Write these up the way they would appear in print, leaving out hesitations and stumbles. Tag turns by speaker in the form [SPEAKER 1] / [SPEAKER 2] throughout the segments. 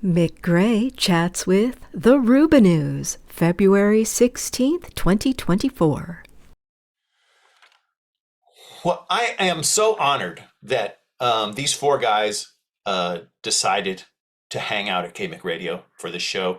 [SPEAKER 1] Mick Gray chats with the Rubinoos, February 16th, 2024.
[SPEAKER 2] Well, I am so honored that these four guys decided to hang out at KMiC Radio for this show.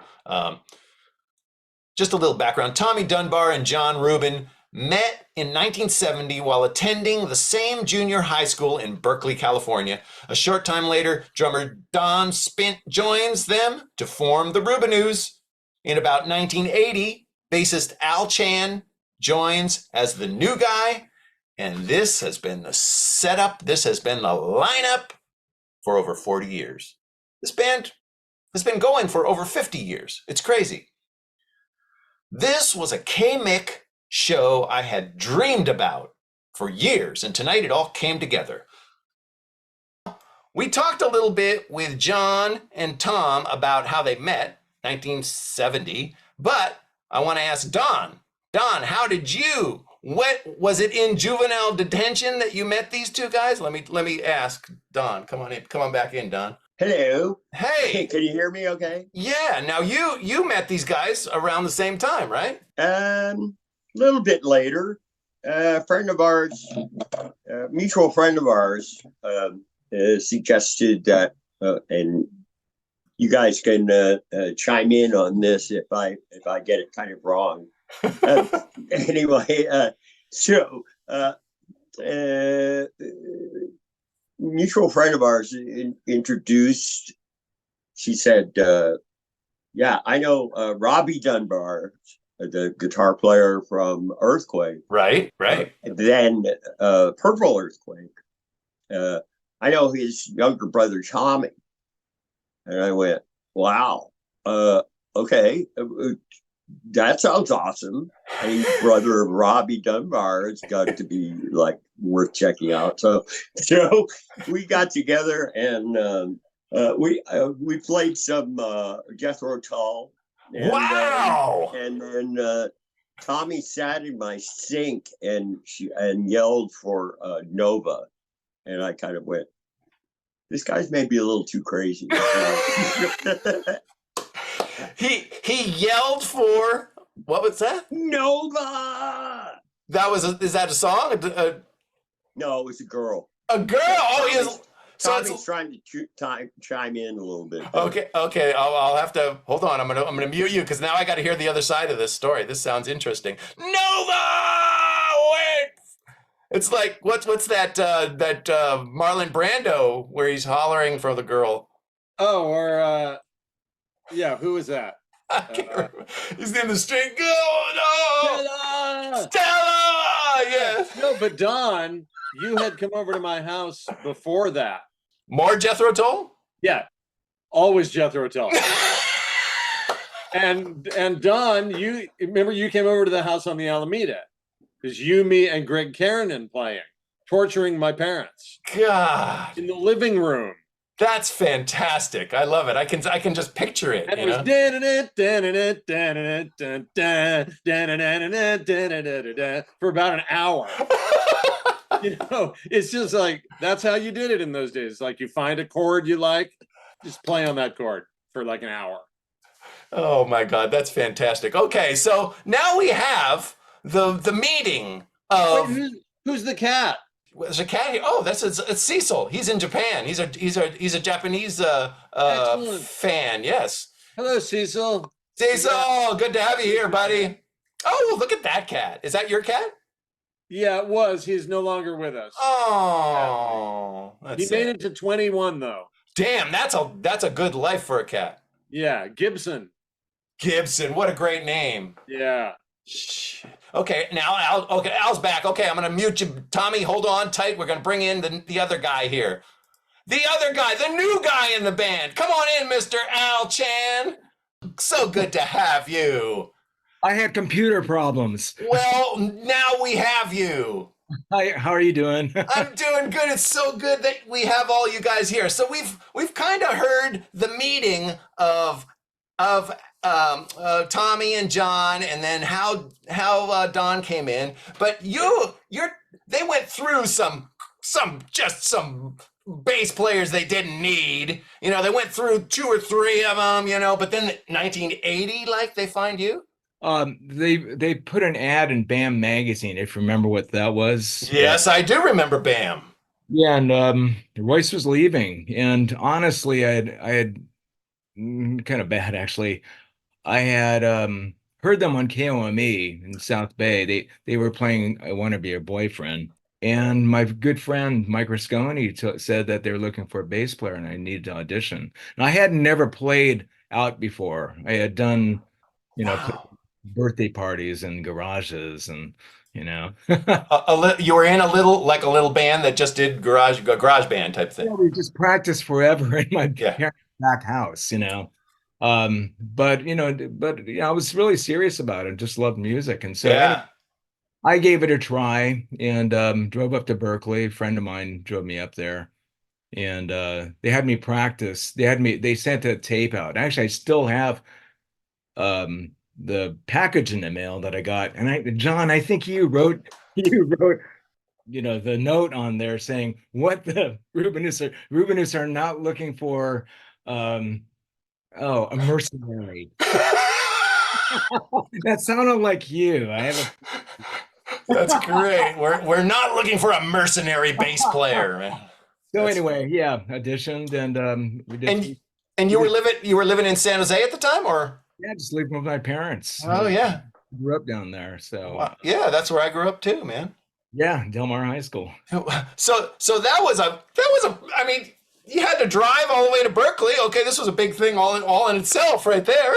[SPEAKER 2] Just a little background. Tommy Dunbar and John Rubin met in 1970 while attending the same junior high school in Berkeley, California. A short time later, drummer Don Spint joins them to form the Rubinoos. In about 1980, bassist Al Chan joins as the new guy, and this has been the setup, this has been the lineup for over 40 years. This band has been going for over 50 years. It's crazy. This was a KMiC show I had dreamed about for years, and tonight it all came together. We talked a little bit with John and Tom about how they met, 1970, but I want to ask Don. Don, how did you? What was it in juvenile detention that you met these two guys? Let me ask Don. Come on in. Come on back in, Don.
[SPEAKER 3] Hello.
[SPEAKER 2] Hey.
[SPEAKER 3] Can you hear me okay?
[SPEAKER 2] Yeah. Now you met these guys around the same time, right?
[SPEAKER 3] A little bit later. A friend of ours, a mutual friend of ours, suggested that, and you guys can chime in on this if I get it kind of wrong. Anyway, mutual friend of ours introduced. She said, "Yeah, I know Robbie Dunbar, the guitar player from Earthquake.
[SPEAKER 2] Right.
[SPEAKER 3] Then Purple Earthquake. I know his younger brother Tommy." And I went, "Wow, okay, that sounds awesome. Any brother of Robbie Dunbar has got to be like worth checking out." So we got together and we played some Jethro Tull. And,
[SPEAKER 2] Wow!
[SPEAKER 3] And then Tommy sat in my sink and yelled for Nova, and I kind of went, "This guy's maybe a little too crazy."
[SPEAKER 2] He yelled for, what was that?
[SPEAKER 3] Nova.
[SPEAKER 2] Is that a song?
[SPEAKER 3] No, it was a girl.
[SPEAKER 2] A girl. Oh, he is.
[SPEAKER 3] Tommy's trying to chime in a little bit.
[SPEAKER 2] Okay. I'll have to hold on. I'm gonna mute you because now I got to hear the other side of this story. This sounds interesting. Nova. Wait. It's like what's that Marlon Brando where he's hollering for the girl.
[SPEAKER 4] Oh, or yeah, who is that?
[SPEAKER 2] I can't remember. He's in the street. Stella. Yes.
[SPEAKER 4] No, but Don, you had come over to my house before that.
[SPEAKER 2] More Jethro Tull?
[SPEAKER 4] Yeah, always Jethro Tull. and Don, you remember you came over to the house on the Alameda. Because you, me, and Greg Kiernan playing, torturing my parents.
[SPEAKER 2] God.
[SPEAKER 4] In the living room.
[SPEAKER 2] That's fantastic. I love it. I can just picture it.
[SPEAKER 4] And it was for about an hour. It's just like that's how you did it in those days. Like you find a chord you like, just play on that chord for like an hour.
[SPEAKER 2] Oh my God, that's fantastic. Okay, so now we have the meeting of.
[SPEAKER 4] Wait, who's the cat?
[SPEAKER 2] There's a cat here. Oh, it's Cecil. He's in Japan. He's a Japanese fan. Yes.
[SPEAKER 4] Hello, Cecil.
[SPEAKER 2] Cecil, good to have you here, buddy. Oh, look at that cat. Is that your cat?
[SPEAKER 4] Yeah, it was. He's no longer with us.
[SPEAKER 2] Oh,
[SPEAKER 4] he made it to 21 though.
[SPEAKER 2] Damn, that's a good life for a cat.
[SPEAKER 4] Yeah, Gibson.
[SPEAKER 2] Gibson, what a great name.
[SPEAKER 4] Yeah.
[SPEAKER 2] Shit. Okay, now Al's back. Okay, I'm gonna mute you, Tommy. Hold on tight. We're gonna bring in the other guy here. The other guy, the new guy in the band. Come on in, Mr. Al Chan. So good to have you.
[SPEAKER 5] I had computer problems.
[SPEAKER 2] Well, now we have you.
[SPEAKER 5] Hi, how are you doing?
[SPEAKER 2] I'm doing good. It's so good that we have all you guys here. So we've kind of heard the meeting of Tommy and John, and then how Don came in. But they went through some bass players they didn't need. You know, they went through 2 or 3 of them, you know, but then 1980, like, they find you?
[SPEAKER 5] They put an ad in BAM magazine, if you remember what that was.
[SPEAKER 2] Yes, I do remember BAM.
[SPEAKER 5] Yeah, and Royce was leaving, and honestly, I had kind of bad actually. I had heard them on KOME in South Bay. They were playing "I Want to Be Your Boyfriend," and my good friend Mike Rasconi said that they were looking for a bass player, and I needed to audition. And I had never played out before. I had done,
[SPEAKER 2] Wow.
[SPEAKER 5] birthday parties and garages, and you know.
[SPEAKER 2] You were in a little band that just did garage band type thing.
[SPEAKER 5] Yeah, we just practiced forever in my
[SPEAKER 2] Yeah.
[SPEAKER 5] parents' back house, you know. But I was really serious about it. Just loved music, and so anyway,
[SPEAKER 2] Yeah.
[SPEAKER 5] I gave it a try and drove up to Berkeley. A friend of mine drove me up there, and they had me practice. They sent a tape out. Actually, I still have the package in the mail that I got. And John, I think you wrote the note on there saying what the Rubinoos are not looking for a mercenary. That sounded like you.
[SPEAKER 2] That's great. We're not looking for a mercenary bass player, man.
[SPEAKER 5] So anyway, yeah, auditioned and we did.
[SPEAKER 2] And you were living in San Jose at the time, or?
[SPEAKER 5] Yeah, just living with my parents.
[SPEAKER 2] Oh yeah,
[SPEAKER 5] grew up down there. So
[SPEAKER 2] yeah, that's where I grew up too, man.
[SPEAKER 5] Yeah, Del Mar High School.
[SPEAKER 2] So that was a. I mean, you had to drive all the way to Berkeley. Okay, this was a big thing all in itself, right there.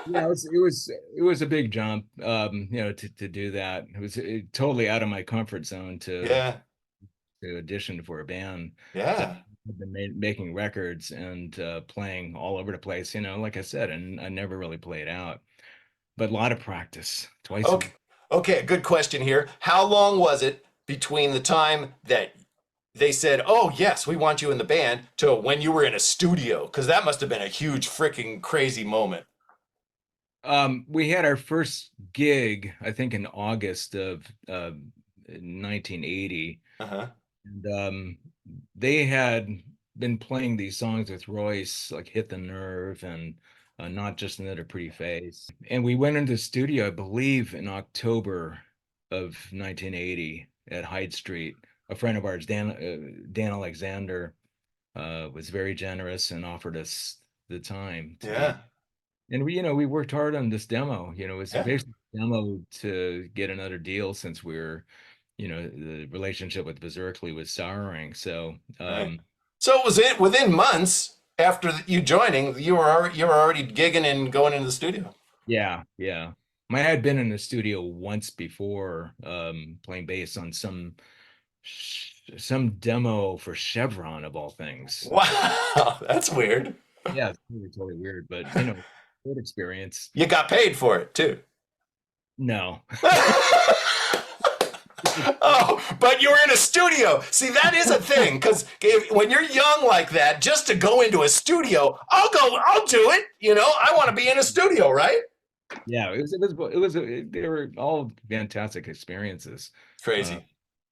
[SPEAKER 5] Yeah, it was a big jump. To do that, it was totally out of my comfort zone to audition for a band.
[SPEAKER 2] Yeah.
[SPEAKER 5] I've been making records and playing all over the place, like I said, and I never really played out, but a lot of practice twice a week.
[SPEAKER 2] Okay, good question here. How long was it between the time that they said, "Oh yes, we want you in the band," to when you were in a studio? Because that must have been a huge freaking crazy moment.
[SPEAKER 5] We had our first gig, I think, in August of 1980.
[SPEAKER 2] Uh-huh.
[SPEAKER 5] And they had been playing these songs with Royce, like "Hit the Nerve" and "Not Just Another Pretty Face." And we went into the studio, I believe, in October of 1980 at Hyde Street. A friend of ours, Dan Alexander, was very generous and offered us the time. And we worked hard on this demo. It was basically a demo to get another deal since we're the relationship with Berserkly was souring. So,
[SPEAKER 2] so was it within months after you joining, you were already gigging and going into the studio?
[SPEAKER 5] Yeah. I had been in the studio once before, playing bass on some demo for Chevron of all things.
[SPEAKER 2] Wow, that's weird.
[SPEAKER 5] Yeah, it's totally weird, but good experience.
[SPEAKER 2] You got paid for it too?
[SPEAKER 5] No.
[SPEAKER 2] Oh, but you were in a studio. See, that is a thing, because when you're young like that, just to go into a studio, I'll do it. I want to be in a studio, right?
[SPEAKER 5] Yeah, they were all fantastic experiences.
[SPEAKER 2] Crazy.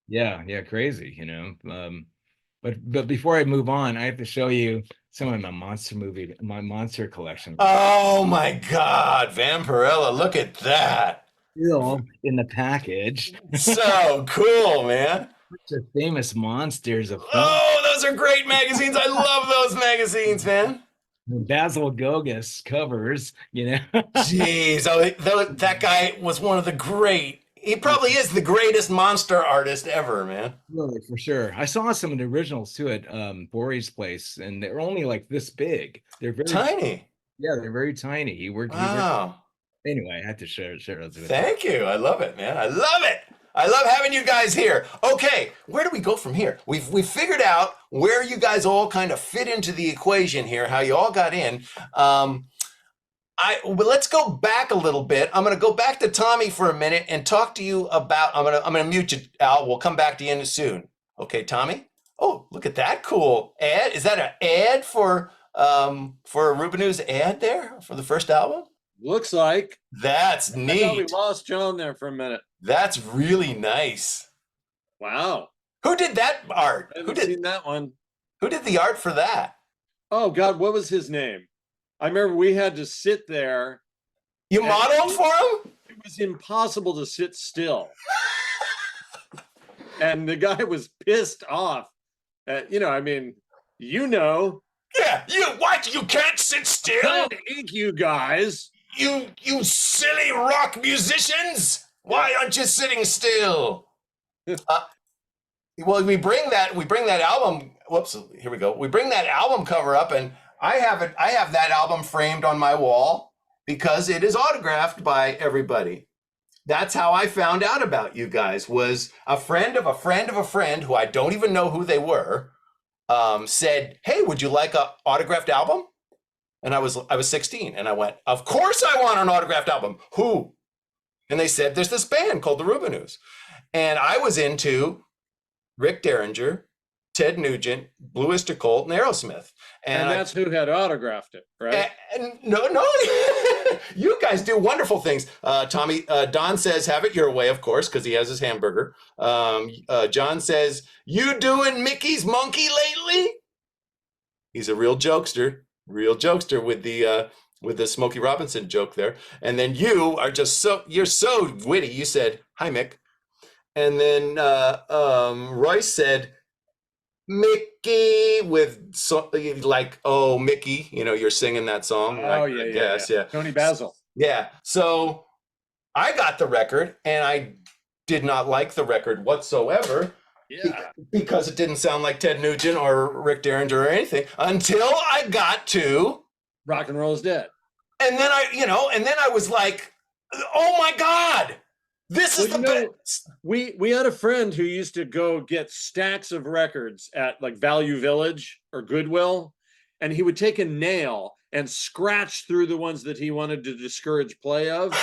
[SPEAKER 5] Yeah, crazy. But before I move on, I have to show you some of my monster collection.
[SPEAKER 2] Oh my God, Vampirella, look at that.
[SPEAKER 5] Still in the package.
[SPEAKER 2] So cool, man.
[SPEAKER 5] Such a famous monsters of film.
[SPEAKER 2] Oh, those are great magazines. I love those magazines, man.
[SPEAKER 5] Basil Gogas covers,
[SPEAKER 2] Jeez, that guy was one of the great. He probably is the greatest monster artist ever, man.
[SPEAKER 5] Really, for sure. I saw some of the originals too at Bori's place, and they're only like this big. They're very
[SPEAKER 2] tiny.
[SPEAKER 5] Yeah, they're very tiny. He worked. Anyway, I had to share those with you.
[SPEAKER 2] Thank you. I love it, man. I love it. I love having you guys here. Okay, where do we go from here? We've figured out where you guys all kind of fit into the equation here, how you all got in. Let's go back a little bit. I'm going to go back to Tommy for a minute and talk to you about. I'm going to mute you, Al. We'll come back to you soon. Okay, Tommy. Oh, look at that cool ad. Is that an ad for a Rubinoos ad there for the first album?
[SPEAKER 4] Looks like.
[SPEAKER 2] That's neat.
[SPEAKER 4] I thought we lost John there for a minute.
[SPEAKER 2] That's really nice.
[SPEAKER 4] Wow.
[SPEAKER 2] Who did that art?
[SPEAKER 4] I haven't seen that one.
[SPEAKER 2] Who did the art for that?
[SPEAKER 4] Oh God, what was his name? I remember we had to sit there.
[SPEAKER 2] You modeled for him?
[SPEAKER 4] It was impossible to sit still. And the guy was pissed off. I mean,
[SPEAKER 2] Yeah, you can't sit still.
[SPEAKER 4] trying to ink you guys.
[SPEAKER 2] You silly rock musicians. Why aren't you sitting still? Well, we bring that album. Whoops, here we go. We bring that album cover up, and I have that album framed on my wall because it is autographed by everybody. That's how I found out about you guys. Was a friend of a friend of a friend who I don't even know who they were, said, "Hey, would you like an autographed album?" And I was 16, and I went, "Of course I want an autographed album. Who?" And they said, "There's this band called the Rubinoos," and I was into Rick Derringer, Ted Nugent, Blue Oyster Cult, and Aerosmith.
[SPEAKER 4] And that's who had autographed it, right?
[SPEAKER 2] And no, you guys do wonderful things. Don says, "Have it your way," of course, because he has his hamburger. John says, "You doing Mickey's Monkey lately?" He's a real jokester with the Smokey Robinson joke there. And then you're so witty. You said, "Hi, Mick." And then Royce said, "Mickey," with "Oh, Mickey," you're singing that song.
[SPEAKER 4] Oh, yeah. Tony Basil.
[SPEAKER 2] Yeah. So I got the record, and I did not like the record whatsoever.
[SPEAKER 4] Yeah.
[SPEAKER 2] Because it didn't sound like Ted Nugent or Rick Derringer or anything until I got to
[SPEAKER 4] Rock and Roll is Dead.
[SPEAKER 2] And then I was like, "Oh my God, this is the best."
[SPEAKER 4] We had a friend who used to go get stacks of records at like Value Village or Goodwill, and he would take a nail and scratch through the ones that he wanted to discourage play of.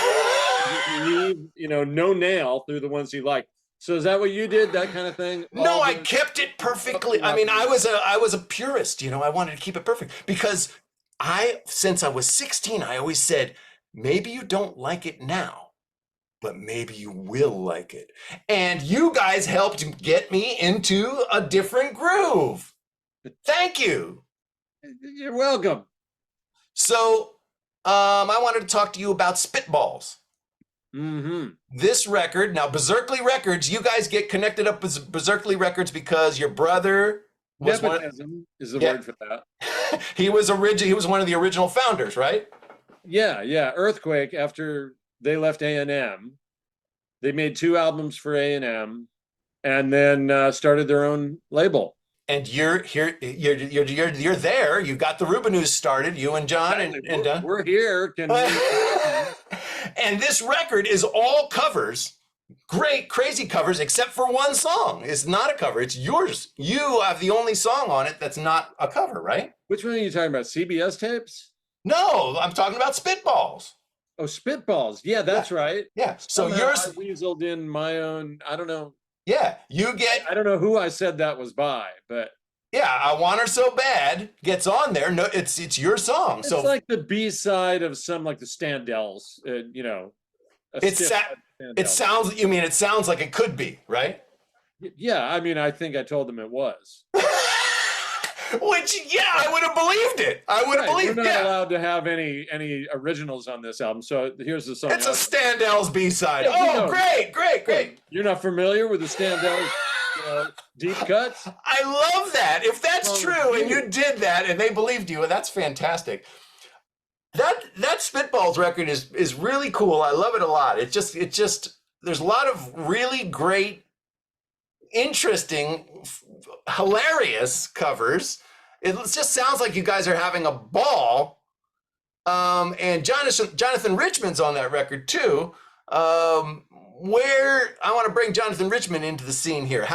[SPEAKER 4] Leave, no nail through the ones he liked. So is that what you did? That kind of thing?
[SPEAKER 2] No, I kept it perfectly. I mean, I was a purist. I wanted to keep it perfect because since I was 16, I always said, maybe you don't like it now, but maybe you will like it. And you guys helped get me into a different groove. Thank you.
[SPEAKER 4] You're welcome.
[SPEAKER 2] So, I wanted to talk to you about Spitballs.
[SPEAKER 4] Mm-hmm.
[SPEAKER 2] This record, now Berserkly Records, you guys get connected up with Berserkly Records because your brother was
[SPEAKER 4] Nepotism is the word for that.
[SPEAKER 2] He was one of the original founders, right?
[SPEAKER 4] Yeah. Earthquake, after they left A&M, they made 2 albums for A&M, and then started their own label.
[SPEAKER 2] And you're here. You're there. You got the Rubinoos started. You and John and Don.
[SPEAKER 4] We're here.
[SPEAKER 2] And this record is all covers, great, crazy covers, except for one song. It's not a cover. It's yours. You have the only song on it that's not a cover, right?
[SPEAKER 4] Which one are you talking about? CBS tapes?
[SPEAKER 2] No, I'm talking about Spitballs.
[SPEAKER 4] Oh, Spitballs. Yeah, that's right.
[SPEAKER 2] Yeah. So
[SPEAKER 4] somehow
[SPEAKER 2] yours.
[SPEAKER 4] I weaseled in my own. I don't know.
[SPEAKER 2] Yeah, you get.
[SPEAKER 4] I don't know who I said that was by, but.
[SPEAKER 2] Yeah, I Want Her So Bad gets on there. No, it's your song.
[SPEAKER 4] It's
[SPEAKER 2] so
[SPEAKER 4] like the B-side of some like the Standells,
[SPEAKER 2] It sounds like it could be, right?
[SPEAKER 4] Yeah, I mean, I think I told them it was.
[SPEAKER 2] Which, yeah, I would have believed it. I would have believed it.
[SPEAKER 4] We're not allowed to have any originals on this album, so here's the song.
[SPEAKER 2] It's a Standells B-side.
[SPEAKER 4] Yeah,
[SPEAKER 2] Great.
[SPEAKER 4] You're not familiar with the Standells deep cuts?
[SPEAKER 2] I love that. If that's true and you did that and they believed you, that's fantastic. That Spitballs record is really cool. I love it a lot. It just there's a lot of really great, interesting, hilarious covers. It just sounds like you guys are having a ball. And Jonathan Richman's on that record too. Where I want to bring Jonathan Richman into the scene here.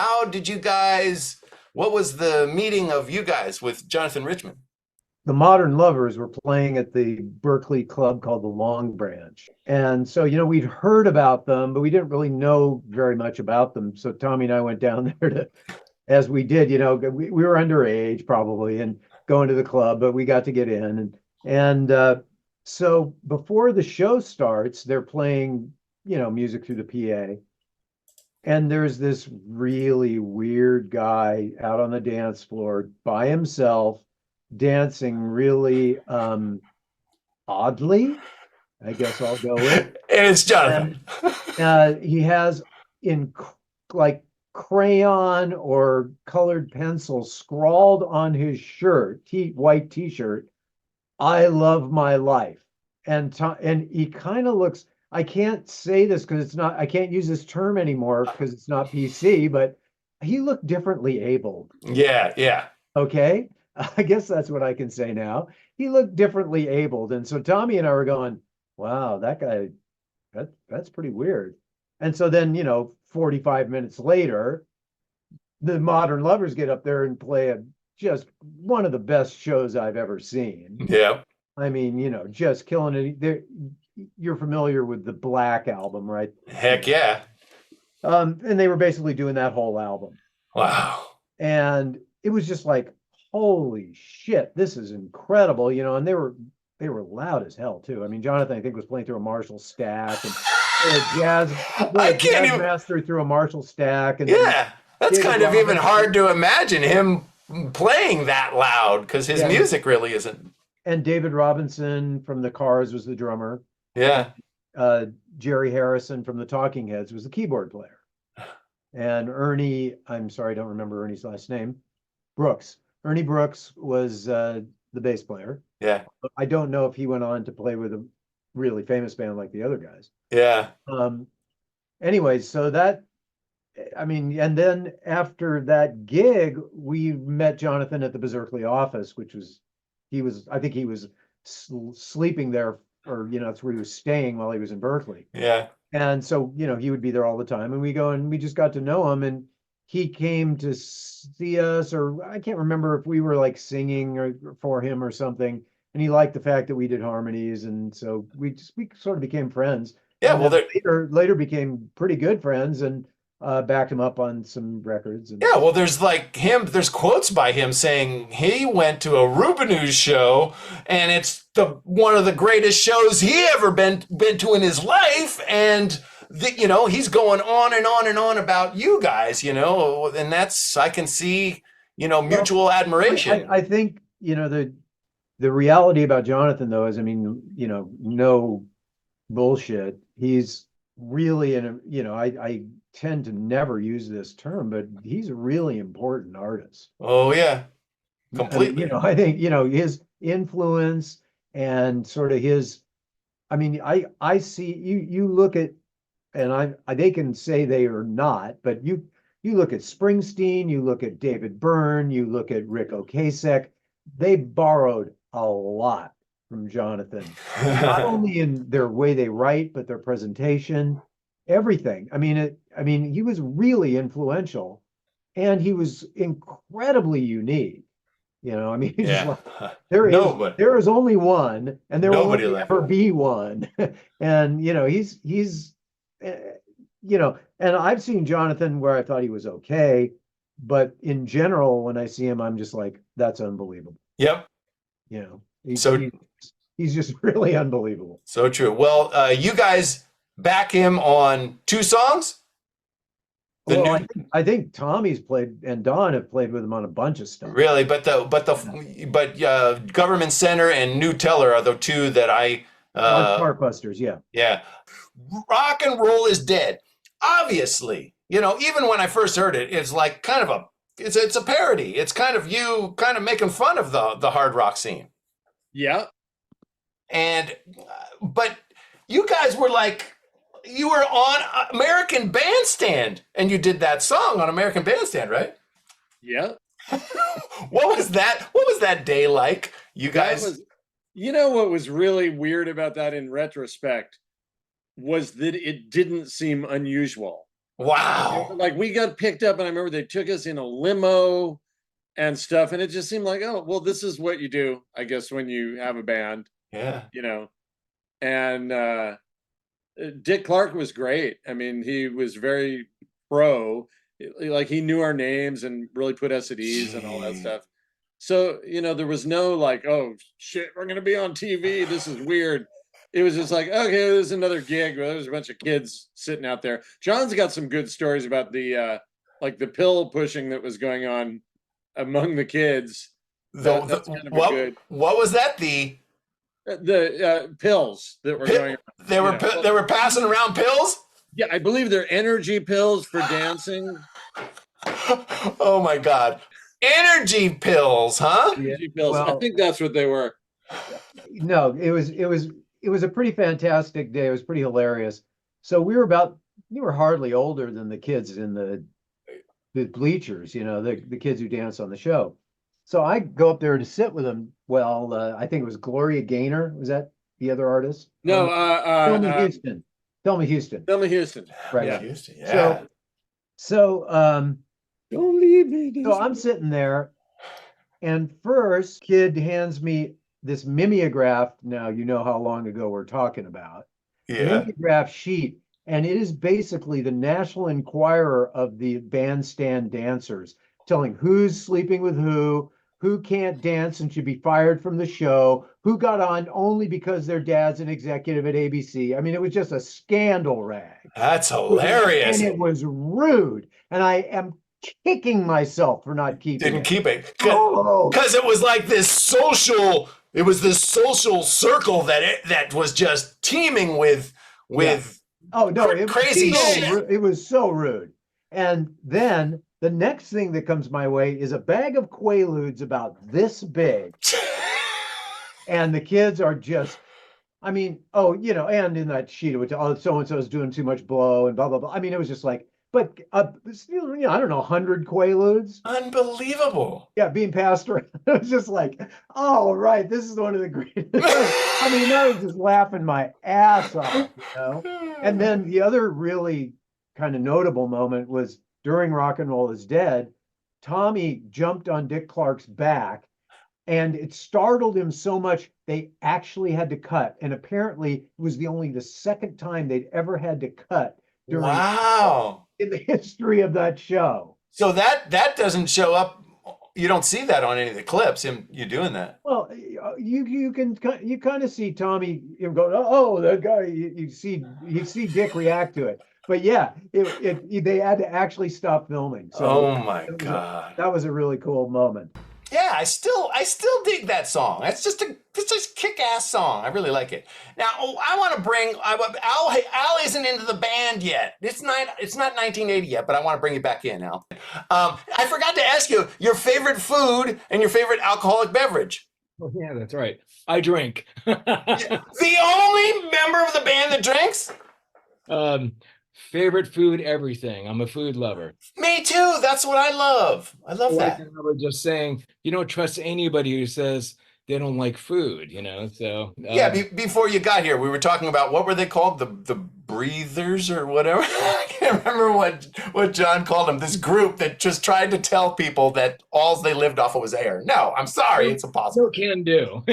[SPEAKER 2] What was the meeting of you guys with Jonathan Richman?
[SPEAKER 6] The Modern Lovers were playing at the Berkeley club called the Long Branch. And so, we'd heard about them, but we didn't really know very much about them. So Tommy and I went down there as we did, we were underage probably and going to the club, but we got to get in. And so before the show starts, they're playing, music through the PA. And there's this really weird guy out on the dance floor by himself, dancing really oddly, I guess I'll go with.
[SPEAKER 2] And it's Jonathan.
[SPEAKER 6] And he has in like crayon or colored pencil scrawled on his shirt, white t-shirt, "I love my life." And he kind of looks, I can't say this because it's not, I can't use this term anymore because it's not PC, but he looked differently abled.
[SPEAKER 2] Yeah, yeah.
[SPEAKER 6] Okay. I guess that's what I can say now. He looked differently abled. And so Tommy and I were going, wow, that guy, that's pretty weird. And so then, 45 minutes later, the Modern Lovers get up there and play just one of the best shows I've ever seen.
[SPEAKER 2] Yeah.
[SPEAKER 6] I mean, just killing it. You're familiar with the Black album, right?
[SPEAKER 2] Heck yeah.
[SPEAKER 6] And they were basically doing that whole album.
[SPEAKER 2] Wow.
[SPEAKER 6] And it was just like, holy shit, this is incredible, and they were loud as hell too. I mean, Jonathan, I think, was playing through a Marshall stack, and jazz master through a Marshall stack. And
[SPEAKER 2] yeah, that's kind of even hard to imagine him playing that loud because his music really isn't.
[SPEAKER 6] And David Robinson from the Cars was the drummer.
[SPEAKER 2] Yeah.
[SPEAKER 6] Jerry Harrison from the Talking Heads was the keyboard player. And Ernie, I'm sorry, I don't remember Ernie's last name, Brooks. Ernie Brooks was the bass player.
[SPEAKER 2] Yeah.
[SPEAKER 6] I don't know if he went on to play with a really famous band like the other guys.
[SPEAKER 2] Yeah.
[SPEAKER 6] Anyway, so that, I mean, and then after that gig, we met Jonathan at the Berkeley office, I think he was sleeping there, or, that's where he was staying while he was in Berkeley.
[SPEAKER 2] Yeah.
[SPEAKER 6] And so, he would be there all the time, and we just got to know him, and he came to see us, or I can't remember if we were like singing or for him or something. And he liked the fact that we did harmonies. And so we sort of became friends.
[SPEAKER 2] Yeah.
[SPEAKER 6] And
[SPEAKER 2] well,
[SPEAKER 6] later became pretty good friends, and backed him up on some records. And
[SPEAKER 2] yeah. Well, there's quotes by him saying he went to a Rubinoos show and it's one of the greatest shows he ever been to in his life. And he's going on and on and on about you guys, and that's, I can see, mutual admiration.
[SPEAKER 6] I think, the reality about Jonathan, though, is, I mean, no bullshit. He's really, I tend to never use this term, but he's a really important artist.
[SPEAKER 2] Oh, yeah. Completely.
[SPEAKER 6] I think, his influence and sort of his, I mean, I see, you look at, and they can say they are not, but you look at Springsteen, you look at David Byrne, you look at Rick Ocasek, they borrowed a lot from Jonathan, not only in their way they write, but their presentation, everything. I mean, he was really influential, and he was incredibly unique. I mean, there is only one, and there will never be one. And he's and I've seen Jonathan where I thought he was okay, but in general, when I see him, I'm just like, that's unbelievable.
[SPEAKER 2] Yep.
[SPEAKER 6] He's just really unbelievable.
[SPEAKER 2] So true. Well, you guys back him on 2 songs?
[SPEAKER 6] I think Tommy's played, and Don have played with him on a bunch of stuff.
[SPEAKER 2] Really, but Government Center and New Teller are the 2 that I
[SPEAKER 6] Heartbusters, yeah.
[SPEAKER 2] Yeah. Rock and Roll is Dead. Obviously, even when I first heard it, it's like kind of it's a parody. It's kind of you kind of making fun of the hard rock scene.
[SPEAKER 4] Yeah.
[SPEAKER 2] But you guys were like, you were on American Bandstand, and you did that song on American Bandstand, right?
[SPEAKER 4] Yeah.
[SPEAKER 2] What was that day like? You guys.
[SPEAKER 4] What was really weird about that in retrospect was that it didn't seem unusual.
[SPEAKER 2] Wow.
[SPEAKER 4] Like, we got picked up, and I remember they took us in a limo and stuff, and it just seemed like, oh, well, this is what you do, I guess, when you have a band.
[SPEAKER 2] Yeah.
[SPEAKER 4] And Dick Clark was great. I mean, he was very pro, like, he knew our names and really put us at ease and all that stuff. So, there was no like, oh shit, we're going to be on TV. This is weird. it was just like, okay, there's another gig. Well, there's a bunch of kids sitting out there. John's got some good stories about the like the pill pushing that was going on among the kids. That's kind of good.
[SPEAKER 2] What was that? The
[SPEAKER 4] pills that were going on.
[SPEAKER 2] They were passing around pills?
[SPEAKER 4] Yeah, I believe they're energy pills for dancing.
[SPEAKER 2] Oh my God. Energy pills, huh?
[SPEAKER 4] Energy pills.
[SPEAKER 6] Well,
[SPEAKER 4] I think that's what they were.
[SPEAKER 6] No, it was a pretty fantastic day. It was pretty hilarious. So we were hardly older than the kids in the bleachers, the kids who dance on the show. So I go up there to sit with them. Well, I think it was Gloria Gaynor. Was that the other artist?
[SPEAKER 4] No,
[SPEAKER 6] Thelma Houston. Thelma Houston.
[SPEAKER 4] Thelma Houston.
[SPEAKER 6] Right.
[SPEAKER 4] Yeah.
[SPEAKER 2] Houston, yeah.
[SPEAKER 6] So
[SPEAKER 4] Don't leave me.
[SPEAKER 6] so I'm sitting there, and first kid hands me this mimeograph. Now you know how long ago we're talking about.
[SPEAKER 2] Yeah.
[SPEAKER 6] Mimeograph sheet, and it is basically the National Enquirer of the bandstand dancers, telling who's sleeping with who can't dance and should be fired from the show, who got on only because their dad's an executive at ABC. I mean, it was just a scandal rag.
[SPEAKER 2] That's hilarious.
[SPEAKER 6] And it was rude. And I am kicking myself for not keeping
[SPEAKER 2] Didn't
[SPEAKER 6] it.
[SPEAKER 2] keep it.
[SPEAKER 6] Oh.
[SPEAKER 2] Because it was like this social circle that was just teeming with
[SPEAKER 6] Oh no, it
[SPEAKER 2] crazy
[SPEAKER 6] was so
[SPEAKER 2] shit.
[SPEAKER 6] It was so rude. And then the next thing that comes my way is a bag of Quaaludes about this big. And the kids are just, I mean, and in that sheet, it would tell, so-and-so is doing too much blow and blah, blah, blah. I mean, it was just like, but, I don't know, 100 Quaaludes.
[SPEAKER 2] Unbelievable.
[SPEAKER 6] Yeah, being passed around. It was just like, oh, right, this is one of the greatest. I mean, I was just laughing my ass off, And then the other really kind of notable moment was during Rock and Roll is Dead, Tommy jumped on Dick Clark's back, and it startled him so much they actually had to cut. And apparently it was only the second time they'd ever had to cut in the history of that show.
[SPEAKER 2] So that doesn't show up. You don't see that on any of the clips, you doing that.
[SPEAKER 6] Well, you kind of see Tommy go, oh, that guy. You see Dick react to it. But yeah, they had to actually stop filming. So
[SPEAKER 2] oh my God,
[SPEAKER 6] that was a really cool moment.
[SPEAKER 2] Yeah, I still dig that song. It's just a kick-ass song. I really like it. Now, I want to bring Al isn't into the band yet. It's not 1980 yet, but I want to bring you back in, Al. I forgot to ask you your favorite food and your favorite alcoholic beverage.
[SPEAKER 5] Oh, yeah, that's right. I drink.
[SPEAKER 2] The only member of the band that drinks?
[SPEAKER 5] Favorite food, everything. I'm a food lover.
[SPEAKER 2] Me too. That's what I love. I love that.
[SPEAKER 5] I remember just saying, you don't trust anybody who says they don't like food, so.
[SPEAKER 2] Yeah, before you got here, we were talking about, what were they called? The breathers or whatever? I can't remember what John called them. This group that just tried to tell people that all they lived off of was air. No, I'm sorry. It's impossible.
[SPEAKER 5] No can do.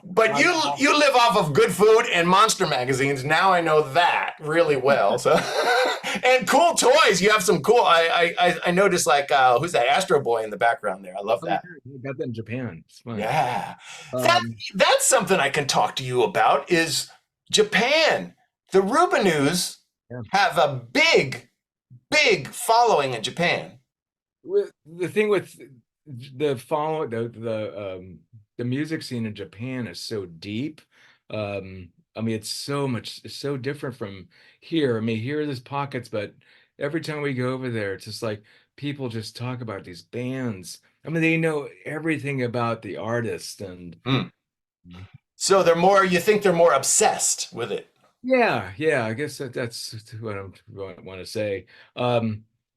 [SPEAKER 2] But you live off of good food and Monster magazines. Now I know that really well. So and cool toys. You have some cool. I noticed, like, who's that Astro Boy in the background there? I love that.
[SPEAKER 5] You got that in Japan. It's fun.
[SPEAKER 2] Yeah, that's something I can talk to you about. Is Japan? The Rubinoos have a big following in Japan.
[SPEAKER 5] The thing with the music scene in Japan is so deep. I mean, it's so different from here. I mean, here there's pockets, but every time we go over there, it's just like people just talk about these bands. I mean, they know everything about the artist, and
[SPEAKER 2] so you think they're more obsessed with it.
[SPEAKER 5] Yeah. I guess that's what I want to say.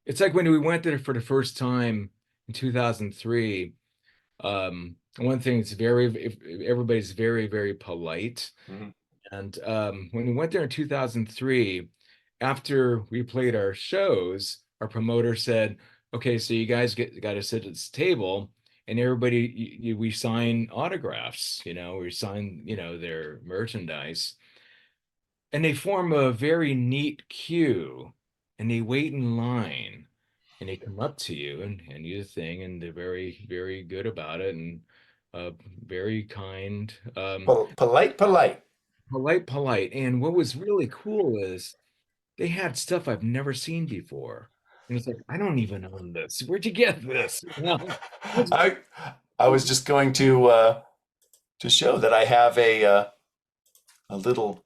[SPEAKER 5] It's like when we went there for the first time in 2003. One thing is everybody's very, very polite. Mm-hmm. And when we went there in 2003, after we played our shows, our promoter said, okay, so you guys got to sit at this table, and everybody, we sign autographs, we sign, their merchandise, and they form a very neat queue, and they wait in line, and they come up to you and you the thing, and they're very, very good about it. And very kind,
[SPEAKER 2] Polite.
[SPEAKER 5] polite. And what was really cool is they had stuff I've never seen before. And it's like, I don't even own this. Where'd you get this? You know?
[SPEAKER 2] I was just going to show that I have a little.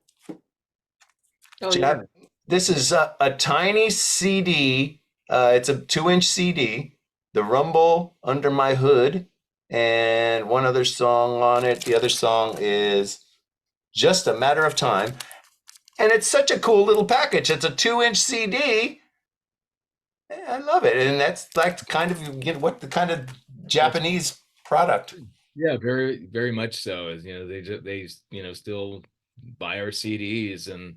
[SPEAKER 5] Oh, yeah.
[SPEAKER 2] This is a tiny CD. It's a 2-inch CD. The Rumble Under My Hood, and one other song on it. The other song is Just a Matter of Time. And it's such a cool little package. It's a 2-inch CD. I love it. And that's like kind of what the kind of Japanese product.
[SPEAKER 5] Yeah, very, very much so. As you know, they still buy our CDs, and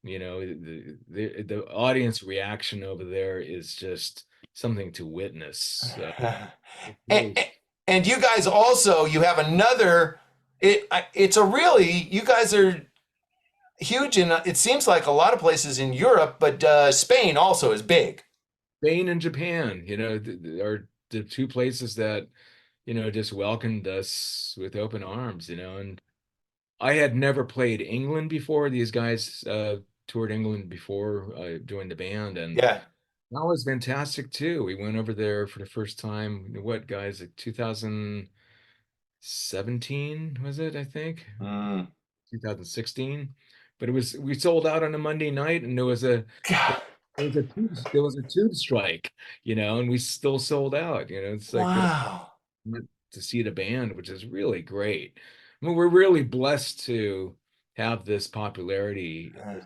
[SPEAKER 5] the audience reaction over there is just something to witness.
[SPEAKER 2] And you guys also, you have another. It's a really, you guys are huge in, it seems like a lot of places in Europe, but Spain also is big.
[SPEAKER 5] Spain and Japan, are the two places that just welcomed us with open arms, and I had never played England before. These guys toured England before I joined the band, and
[SPEAKER 2] yeah,
[SPEAKER 5] that was fantastic too. We went over there for the first time. What, guys? Like 2017 was it? I think 2016. But we sold out on a Monday night, and there was a tube strike, and we still sold out. It's like
[SPEAKER 2] wow.
[SPEAKER 5] To see the band, which is really great. I mean, we're really blessed to have this popularity in our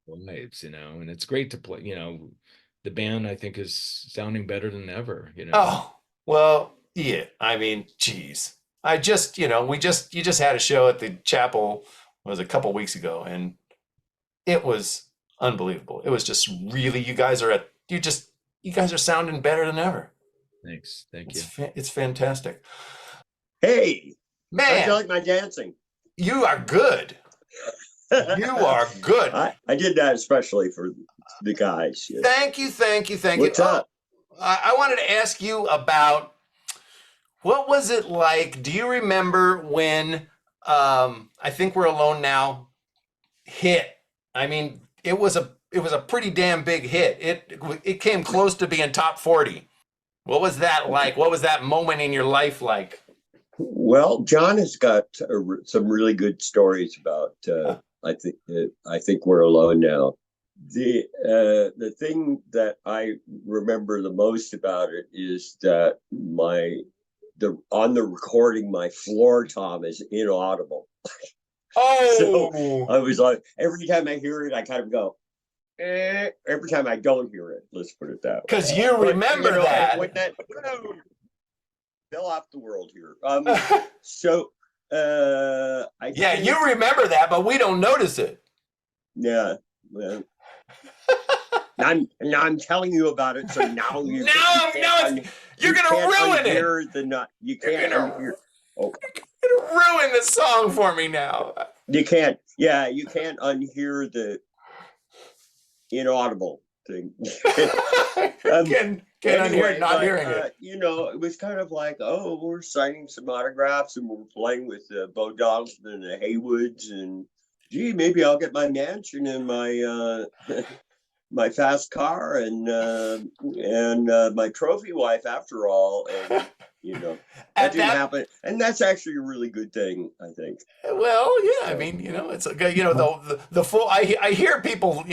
[SPEAKER 5] lives, and it's great to play. The band, I think, is sounding better than ever.
[SPEAKER 2] Oh, well, yeah. I mean, geez. I just, you just had a show at the chapel, was a couple weeks ago, and it was unbelievable. It was just really, you guys are sounding better than ever.
[SPEAKER 5] Thanks. Thank you.
[SPEAKER 2] It's fantastic.
[SPEAKER 3] Hey,
[SPEAKER 2] man,
[SPEAKER 3] how'd you like my dancing?
[SPEAKER 2] You are good. You are good.
[SPEAKER 3] I did that especially for the guys.
[SPEAKER 2] Thank you.
[SPEAKER 3] What's up?
[SPEAKER 2] I wanted to ask you about, what was it like? Do you remember when I Think We're Alone Now hit? I mean, it was a pretty damn big hit. It came close to being top 40. What was that like? What was that moment in your life like?
[SPEAKER 3] Well, John has got some really good stories about. I think We're Alone Now. The thing that I remember the most about it is that on the recording, my floor tom is inaudible.
[SPEAKER 2] Oh,
[SPEAKER 3] so I was like, every time I hear it, I kind of go. Every time I don't hear it, let's put it that way.
[SPEAKER 2] Because you remember that.
[SPEAKER 3] Fell off the world here.
[SPEAKER 2] You remember that, but we don't notice it.
[SPEAKER 3] Yeah. Well, I'm telling you about it, so now you're gonna ruin it. You can't unhear. Oh.
[SPEAKER 2] You're gonna ruin the song for me now.
[SPEAKER 3] You can't. Yeah, you can't unhear the inaudible thing.
[SPEAKER 2] Can't unhear not hearing it.
[SPEAKER 3] It was kind of like, we're signing some autographs and we're playing with Bo Donaldson and the Haywoods, and gee, maybe I'll get my mansion and my my fast car and my trophy wife after all, and that didn't happen, and that's actually a really good thing, I think.
[SPEAKER 2] Well, yeah, I mean, it's the full. I hear people,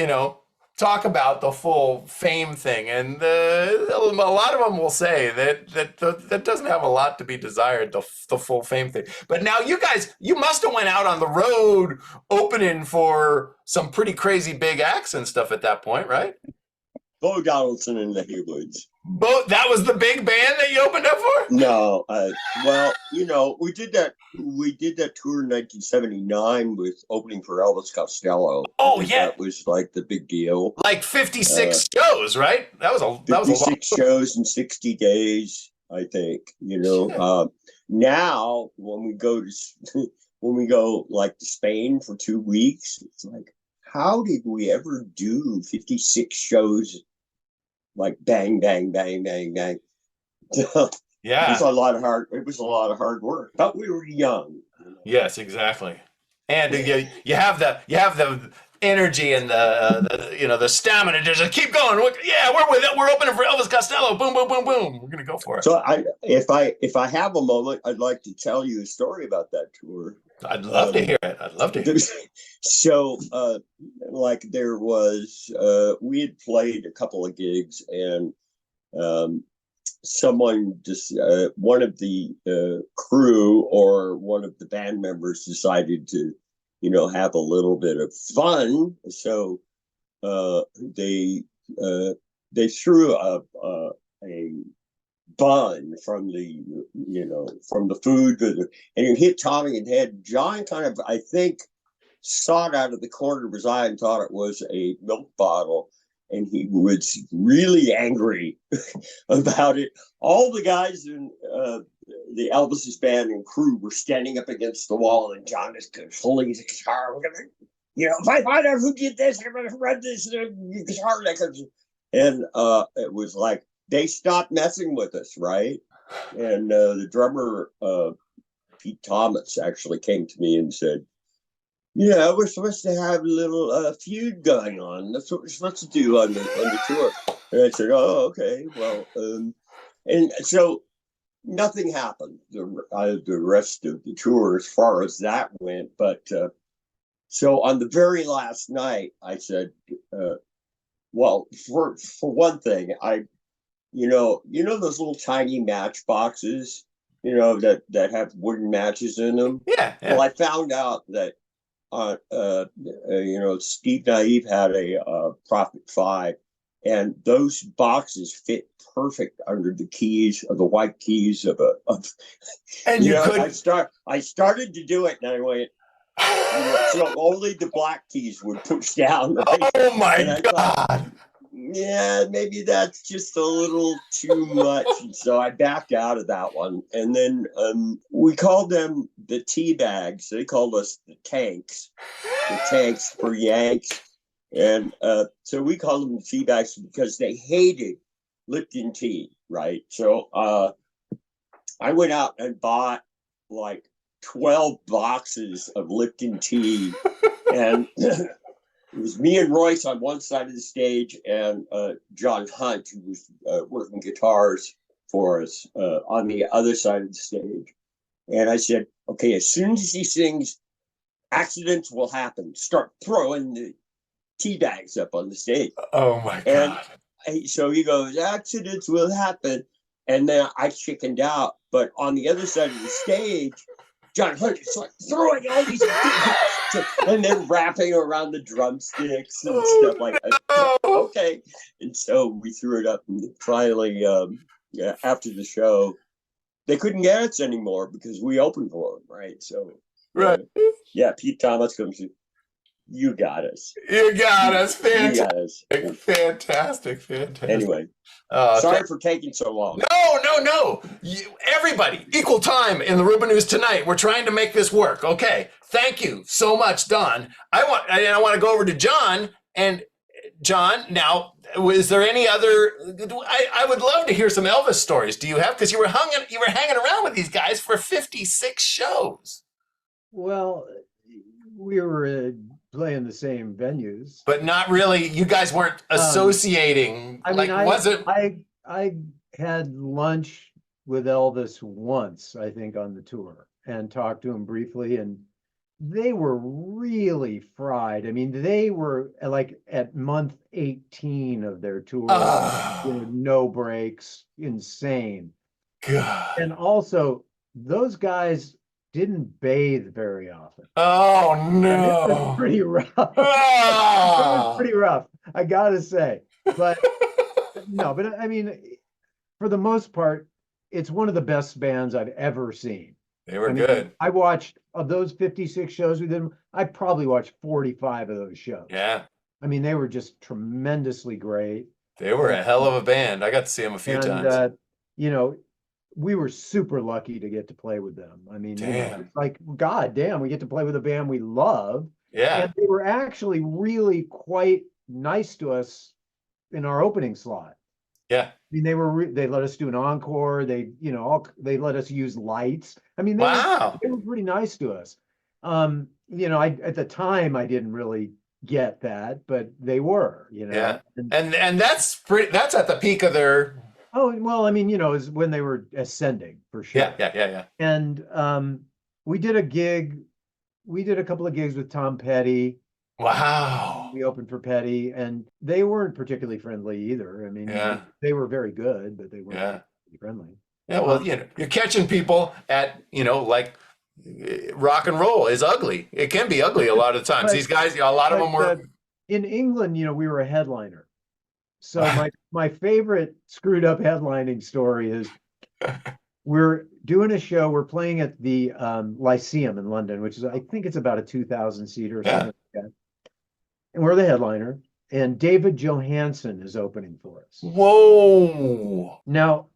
[SPEAKER 2] talk about the full fame thing, and a lot of them will say that doesn't have a lot to be desired, the full fame thing. But now you guys, you must have went out on the road opening for some pretty crazy big acts and stuff at that point, right?
[SPEAKER 3] Bo Donaldson and the Haywoods.
[SPEAKER 2] That was the big band that you opened up for?
[SPEAKER 3] No, well, we did that tour in 1979 with opening for Elvis Costello.
[SPEAKER 2] Oh yeah,
[SPEAKER 3] that was like the big deal.
[SPEAKER 2] Like 56 shows, right? That was a
[SPEAKER 3] 56 shows in 60 days, I think. Now when we go like to Spain for 2 weeks, it's like, how did we ever do 56 shows? Like bang, bang, bang, bang, bang.
[SPEAKER 2] Yeah.
[SPEAKER 3] It was a lot of hard work, but we were young.
[SPEAKER 2] Yes, exactly. And you have the energy and the stamina to just keep going. Yeah, we're opening for Elvis Costello. Boom, boom, boom, boom. We're gonna go for it.
[SPEAKER 3] So if I have a moment, I'd like to tell you a story about that tour.
[SPEAKER 2] I'd love to hear it. I'd love to hear it.
[SPEAKER 3] So, like there was, we had played a couple of gigs, and someone just, one of the crew or one of the band members decided to, have a little bit of fun. So they threw a bun from the food, and it hit Tommy in the head. John kind of, I think, saw it out of the corner of his eye and thought it was a milk bottle, and he was really angry about it. All the guys in the Elvis's band and crew were standing up against the wall, and John is holding his guitar. If I find out who did this, I'm gonna run this guitar records. And it was like they stopped messing with us, right? And the drummer Pete Thomas actually came to me and said, "Yeah, we're supposed to have a little feud going on. That's what we're supposed to do on the tour." And I said, "Oh, okay. Well," and so nothing happened the rest of the tour as far as that went. But so on the very last night, I said, "Well, for one thing, those little tiny match boxes, that have wooden matches in them."
[SPEAKER 2] Yeah.
[SPEAKER 3] Well, I found out that Steve Naive had a Prophet 5, and those boxes fit perfect under the keys of the white keys of
[SPEAKER 2] and
[SPEAKER 3] I started to do it, and I went, so only the black keys would push down, right?
[SPEAKER 2] Oh my God.
[SPEAKER 3] Thought, yeah, maybe that's just a little too much. And so I backed out of that one. And then we called them the tea bags. They called us the tanks for Yanks. And so we called them the tea bags because they hated Lipton tea, right? So I went out and bought like 12 boxes of Lipton tea, and it was me and Royce on one side of the stage, and John Hunt, who was working guitars for us, on the other side of the stage. And I said, "Okay, as soon as he sings, accidents will happen. Start throwing the tea bags up on the stage."
[SPEAKER 2] Oh my God.
[SPEAKER 3] And so he goes, "Accidents will happen." And then I chickened out. But on the other side of the stage, John Hunt is like throwing all these and then wrapping around the drumsticks and stuff like that. Okay. And so we threw it up, and finally, after the show, they couldn't get us anymore because we opened for them, right? So,
[SPEAKER 2] right.
[SPEAKER 3] Pete Thomas comes in. You got us.
[SPEAKER 2] You got us. Fantastic.
[SPEAKER 3] You got us.
[SPEAKER 2] Fantastic.
[SPEAKER 3] Anyway, sorry for taking so long.
[SPEAKER 2] No. Everybody, equal time in the Rubinoos tonight. We're trying to make this work. Okay. Thank you so much, Don. I want to go over to John. And John, now, is there any other? I would love to hear some Elvis stories. Do you have? Because you were hanging around with these guys for 56 shows.
[SPEAKER 6] Well, we were playing the same venues,
[SPEAKER 2] but not really. You guys weren't associating.
[SPEAKER 6] I had lunch with Elvis once, I think, on the tour, and talked to him briefly, and they were really fried. I mean, they were like at month 18 of their tour, no breaks, insane.
[SPEAKER 2] God.
[SPEAKER 6] And also, those guys didn't bathe very often.
[SPEAKER 2] Oh no!
[SPEAKER 6] It was pretty rough. It was pretty rough, I gotta say. But no, but I mean, for the most part, it's one of the best bands I've ever seen.
[SPEAKER 2] They were good.
[SPEAKER 6] I watched, of those 56 shows with them, I probably watched 45 of those shows.
[SPEAKER 2] Yeah.
[SPEAKER 6] I mean, they were just tremendously great.
[SPEAKER 2] They were a hell of a band. I got to see them a few times.
[SPEAKER 6] We were super lucky to get to play with them. I mean, it's like, God damn, we get to play with a band we love.
[SPEAKER 2] Yeah.
[SPEAKER 6] And they were actually really quite nice to us in our opening slot.
[SPEAKER 2] Yeah.
[SPEAKER 6] I mean, they let us do an encore. They, they let us use lights. I mean,
[SPEAKER 2] Wow.
[SPEAKER 6] they were pretty nice to us. At the time I didn't really get that, but they were,
[SPEAKER 2] Yeah. And that's at the peak of their.
[SPEAKER 6] Oh, well, I mean, is when they were ascending for sure.
[SPEAKER 2] Yeah.
[SPEAKER 6] And we did a couple of gigs with Tom Petty.
[SPEAKER 2] Wow.
[SPEAKER 6] We opened for Petty, and they weren't particularly friendly either. I mean, they were very good, but they weren't friendly.
[SPEAKER 2] Yeah, well, you're catching people at, like rock and roll is ugly. It can be ugly a lot of times. These guys, a lot of them were.
[SPEAKER 6] In England, we were a headliner. So my favorite screwed up headlining story is we're doing a show. We're playing at the Lyceum in London, which is, I think it's about a 2,000 seater or something like that. And we're the headliner, and David Johansen is opening for us.
[SPEAKER 2] Whoa.
[SPEAKER 6] Now,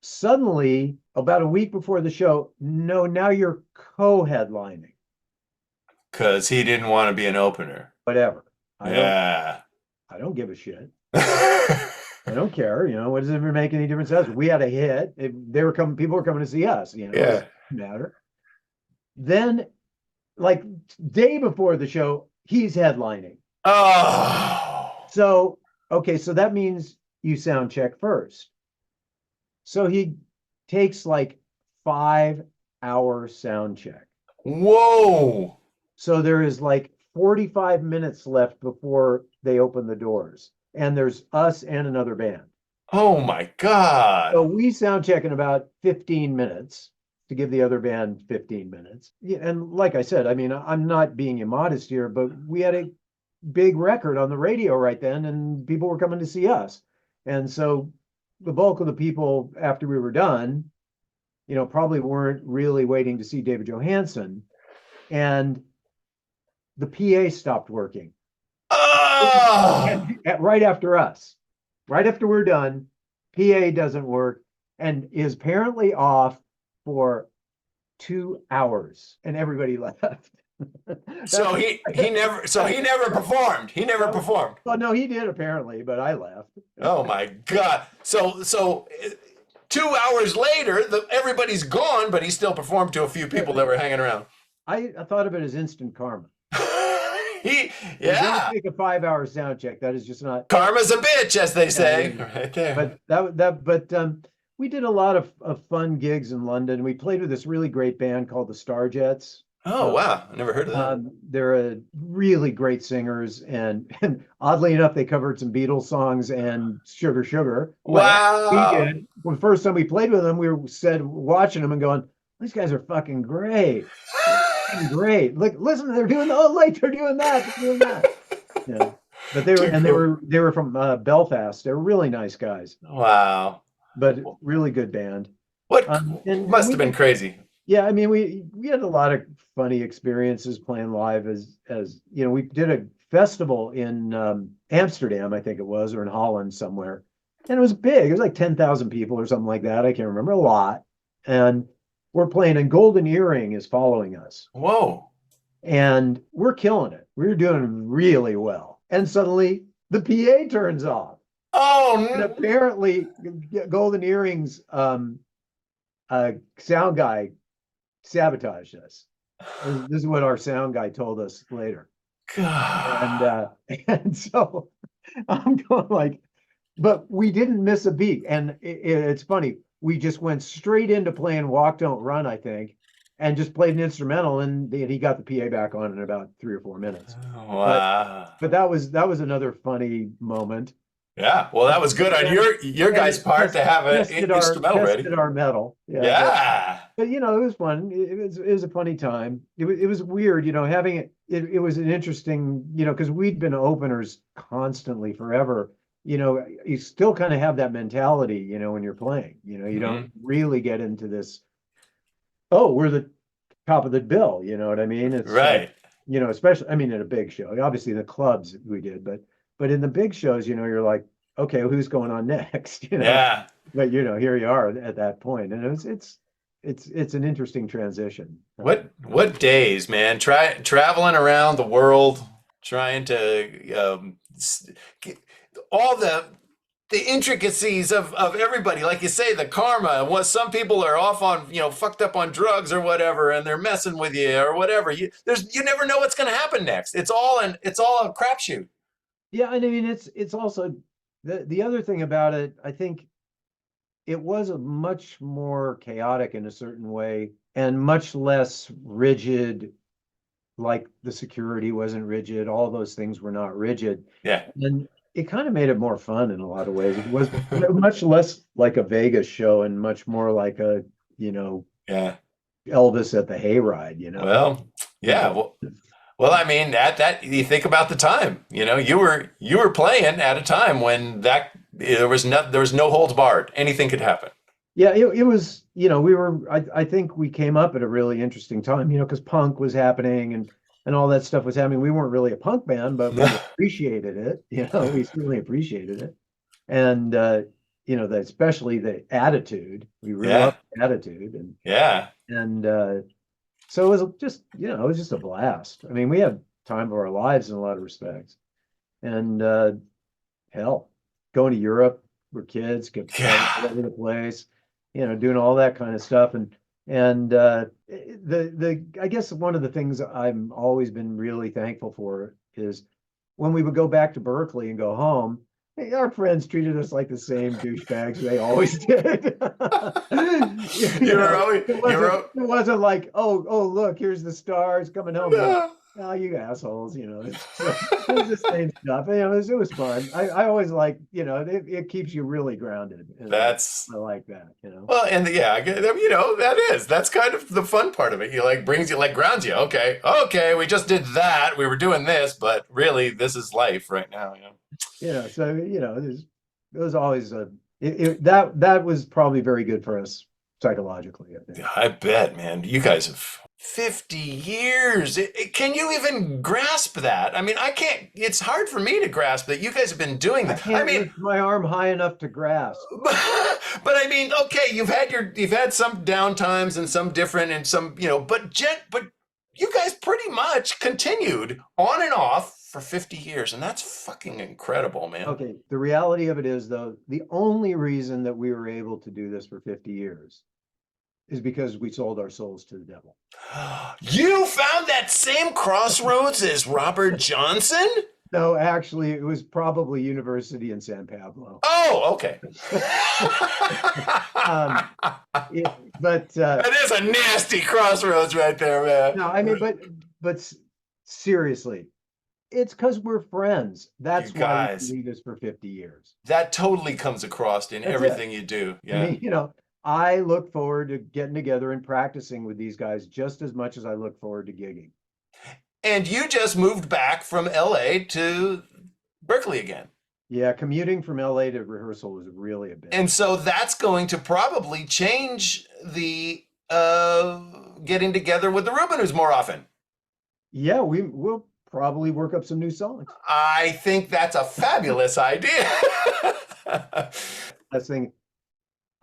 [SPEAKER 6] suddenly, about a week before the show, now you're co-headlining.
[SPEAKER 2] Because he didn't want to be an opener.
[SPEAKER 6] Whatever.
[SPEAKER 2] I
[SPEAKER 6] don't give a shit. I don't care. What does it make any difference to us? We had a hit. People were coming to see us. It doesn't matter. Then, like day before the show, he's headlining.
[SPEAKER 2] Oh.
[SPEAKER 6] So that means you sound check first. So he takes like 5-hour sound check.
[SPEAKER 2] Whoa.
[SPEAKER 6] So there is like 45 minutes left before they open the doors. And there's us and another band.
[SPEAKER 2] Oh my God.
[SPEAKER 6] So we sound check in about 15 minutes to give the other band 15 minutes. Yeah, and like I said, I mean, I'm not being immodest here, but we had a big record on the radio right then, and people were coming to see us. And so the bulk of the people after we were done, probably weren't really waiting to see David Johansen. And the PA stopped working.
[SPEAKER 2] Oh!
[SPEAKER 6] Right after us. Right after we're done, PA doesn't work and is apparently off for 2 hours, and everybody left.
[SPEAKER 2] So he never performed. He never performed.
[SPEAKER 6] Well, no, he did apparently, but I left.
[SPEAKER 2] Oh my God. So 2 hours later, everybody's gone, but he still performed to a few people that were hanging around.
[SPEAKER 6] I thought of it as instant karma.
[SPEAKER 2] Take
[SPEAKER 6] a 5-hour sound check. That is just not.
[SPEAKER 2] Karma's a bitch, as they say, right there.
[SPEAKER 6] But we did a lot of fun gigs in London. We played with this really great band called the Starjets.
[SPEAKER 2] Oh wow, I never heard of that.
[SPEAKER 6] They're really great singers, and oddly enough, they covered some Beatles songs and Sugar Sugar.
[SPEAKER 2] Wow.
[SPEAKER 6] We did. Well, the first time we played with them, we were watching them and going, "These guys are fucking great." Great. Look, listen, they're doing they're doing that. Yeah. But they were from Belfast. They were really nice guys.
[SPEAKER 2] Wow.
[SPEAKER 6] But really good band.
[SPEAKER 2] What must have been crazy.
[SPEAKER 6] Yeah, I mean, we had a lot of funny experiences playing live as we did a festival in Amsterdam, I think it was, or in Holland somewhere. And it was big. It was like 10,000 people or something like that. I can't remember, a lot. And we're playing, and Golden Earring is following us.
[SPEAKER 2] Whoa.
[SPEAKER 6] And we're killing it. We're doing really well. And suddenly the PA turns off.
[SPEAKER 2] Oh,
[SPEAKER 6] and apparently Golden Earring's sound guy sabotaged us. This is what our sound guy told us later.
[SPEAKER 2] God.
[SPEAKER 6] And so I'm going like, but we didn't miss a beat. And it's funny. We just went straight into playing Walk Don't Run, I think, and just played an instrumental, and he got the PA back on in about 3 or 4 minutes.
[SPEAKER 2] Wow.
[SPEAKER 6] But that was another funny moment.
[SPEAKER 2] Yeah, well, that was good on your guys' part to have an instrumental ready.
[SPEAKER 6] Tested our metal.
[SPEAKER 2] Yeah.
[SPEAKER 6] But it was fun. It was a funny time. It was weird, having it. It was an interesting, because we'd been openers constantly forever. You still kind of have that mentality, when you're playing. You don't really get into this. Oh, we're the top of the bill. You know what I mean? It's
[SPEAKER 2] right.
[SPEAKER 6] Especially, I mean, in a big show. Obviously, the clubs we did, but in the big shows, you're like, okay, who's going on next?
[SPEAKER 2] Yeah.
[SPEAKER 6] But here you are at that point, and it's an interesting transition.
[SPEAKER 2] What days, man? Traveling around the world, trying to all the the intricacies of everybody, like you say, the karma. What some people are off on, fucked up on drugs or whatever, and they're messing with you or whatever. You never know what's going to happen next. It's all a crapshoot.
[SPEAKER 6] Yeah, and I mean it's also the other thing about it. I think it was a much more chaotic in a certain way and much less rigid. Like the security wasn't rigid, all those things were not rigid.
[SPEAKER 2] Yeah.
[SPEAKER 6] And it kind of made it more fun in a lot of ways. It was much less like a Vegas show and much more like a,
[SPEAKER 2] yeah,
[SPEAKER 6] Elvis at the hayride,
[SPEAKER 2] Well, yeah. Well, I mean, that you think about the time, you were playing at a time when there was no holds barred. Anything could happen.
[SPEAKER 6] Yeah, it was, I think we came up at a really interesting time, because punk was happening and all that stuff was happening. We weren't really a punk band, but we appreciated it. We certainly appreciated it. And, especially the attitude, we really loved the attitude. And so it was just, it was just a blast. I mean, we had time of our lives in a lot of respects. And hell, going to Europe, we're kids, get all over the place. Doing all that kind of stuff. And I guess one of the things I've always been really thankful for is when we would go back to Berkeley and go home, hey, our friends treated us like the same douchebags they always did. It wasn't like, oh, look, here's the stars coming home.
[SPEAKER 2] Yeah.
[SPEAKER 6] Oh, you assholes, it was the same stuff. It was fun. I always like, it keeps you really grounded. I like that,
[SPEAKER 2] Well, and that's kind of the fun part of it. Grounds you. Okay, we just did that. We were doing this, but really, this is life right now.
[SPEAKER 6] So it was always that was probably very good for us psychologically, I think.
[SPEAKER 2] I bet, man. You guys have 50 years. Can you even grasp that? I mean, I can't. It's hard for me to grasp that you guys have been doing that.
[SPEAKER 6] I mean, lift my arm high enough to grasp.
[SPEAKER 2] But I mean, okay, you've had some downtimes and some different and some, but you guys pretty much continued on and off for 50 years, and that's fucking incredible, man.
[SPEAKER 6] Okay, the reality of it is, though, the only reason that we were able to do this for 50 years is because we sold our souls to the devil.
[SPEAKER 2] You found that same crossroads as Robert Johnson?
[SPEAKER 6] No, actually, it was probably University in San Pablo.
[SPEAKER 2] Oh, okay. That is a nasty crossroads right there, man.
[SPEAKER 6] No, I mean, but seriously, it's because we're friends. That's why we do this for 50 years.
[SPEAKER 2] That totally comes across in everything you do. Yeah.
[SPEAKER 6] I mean, I look forward to getting together and practicing with these guys just as much as I look forward to gigging.
[SPEAKER 2] And you just moved back from LA to Berkeley again.
[SPEAKER 6] Yeah, commuting from LA to rehearsal was really a bit.
[SPEAKER 2] And so that's going to probably change the getting together with the Rubinoos more often.
[SPEAKER 6] Yeah, we'll probably work up some new songs.
[SPEAKER 2] I think that's a fabulous idea.
[SPEAKER 6] Last thing,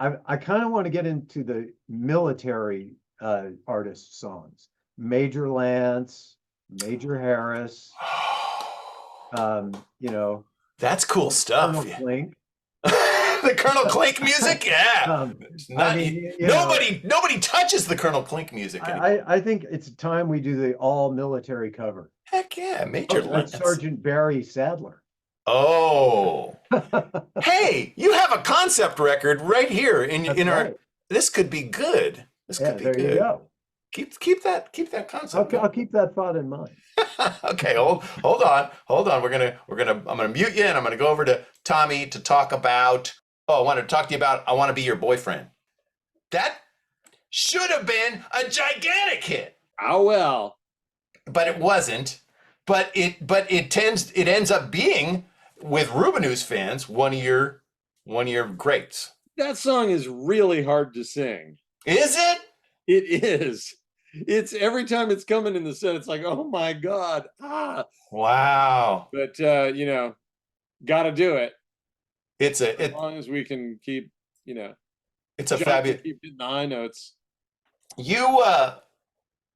[SPEAKER 6] I kind of want to get into the military artist songs. Major Lance, Major Harris,
[SPEAKER 2] That's cool stuff.
[SPEAKER 6] Colonel Klink.
[SPEAKER 2] The Colonel Klink music? Yeah. Nobody touches the Colonel Klink music anymore.
[SPEAKER 6] I think it's time we do the all military cover.
[SPEAKER 2] Heck yeah, Major Lance.
[SPEAKER 6] Sergeant Barry Sadler.
[SPEAKER 2] Oh. Hey, you have a concept record right here in our. This could be good. This could be good.
[SPEAKER 6] There you go.
[SPEAKER 2] Keep that concept.
[SPEAKER 6] I'll keep that thought in mind.
[SPEAKER 2] Okay, hold on. I'm gonna mute you, and I'm gonna go over to Tommy to talk about. I want to talk to you about I Want to Be Your Boyfriend. That should have been a gigantic hit.
[SPEAKER 4] Oh well.
[SPEAKER 2] But it wasn't. But it ends up being, with Rubinoos fans, one of your greats.
[SPEAKER 4] That song is really hard to sing.
[SPEAKER 2] Is it?
[SPEAKER 4] It is. It's every time it's coming in the set, it's like, oh my God.
[SPEAKER 2] Wow.
[SPEAKER 4] But gotta do it.
[SPEAKER 2] As
[SPEAKER 4] long as we can keep,
[SPEAKER 2] it's a fabulous.
[SPEAKER 4] Keep hitting the high notes.
[SPEAKER 2] You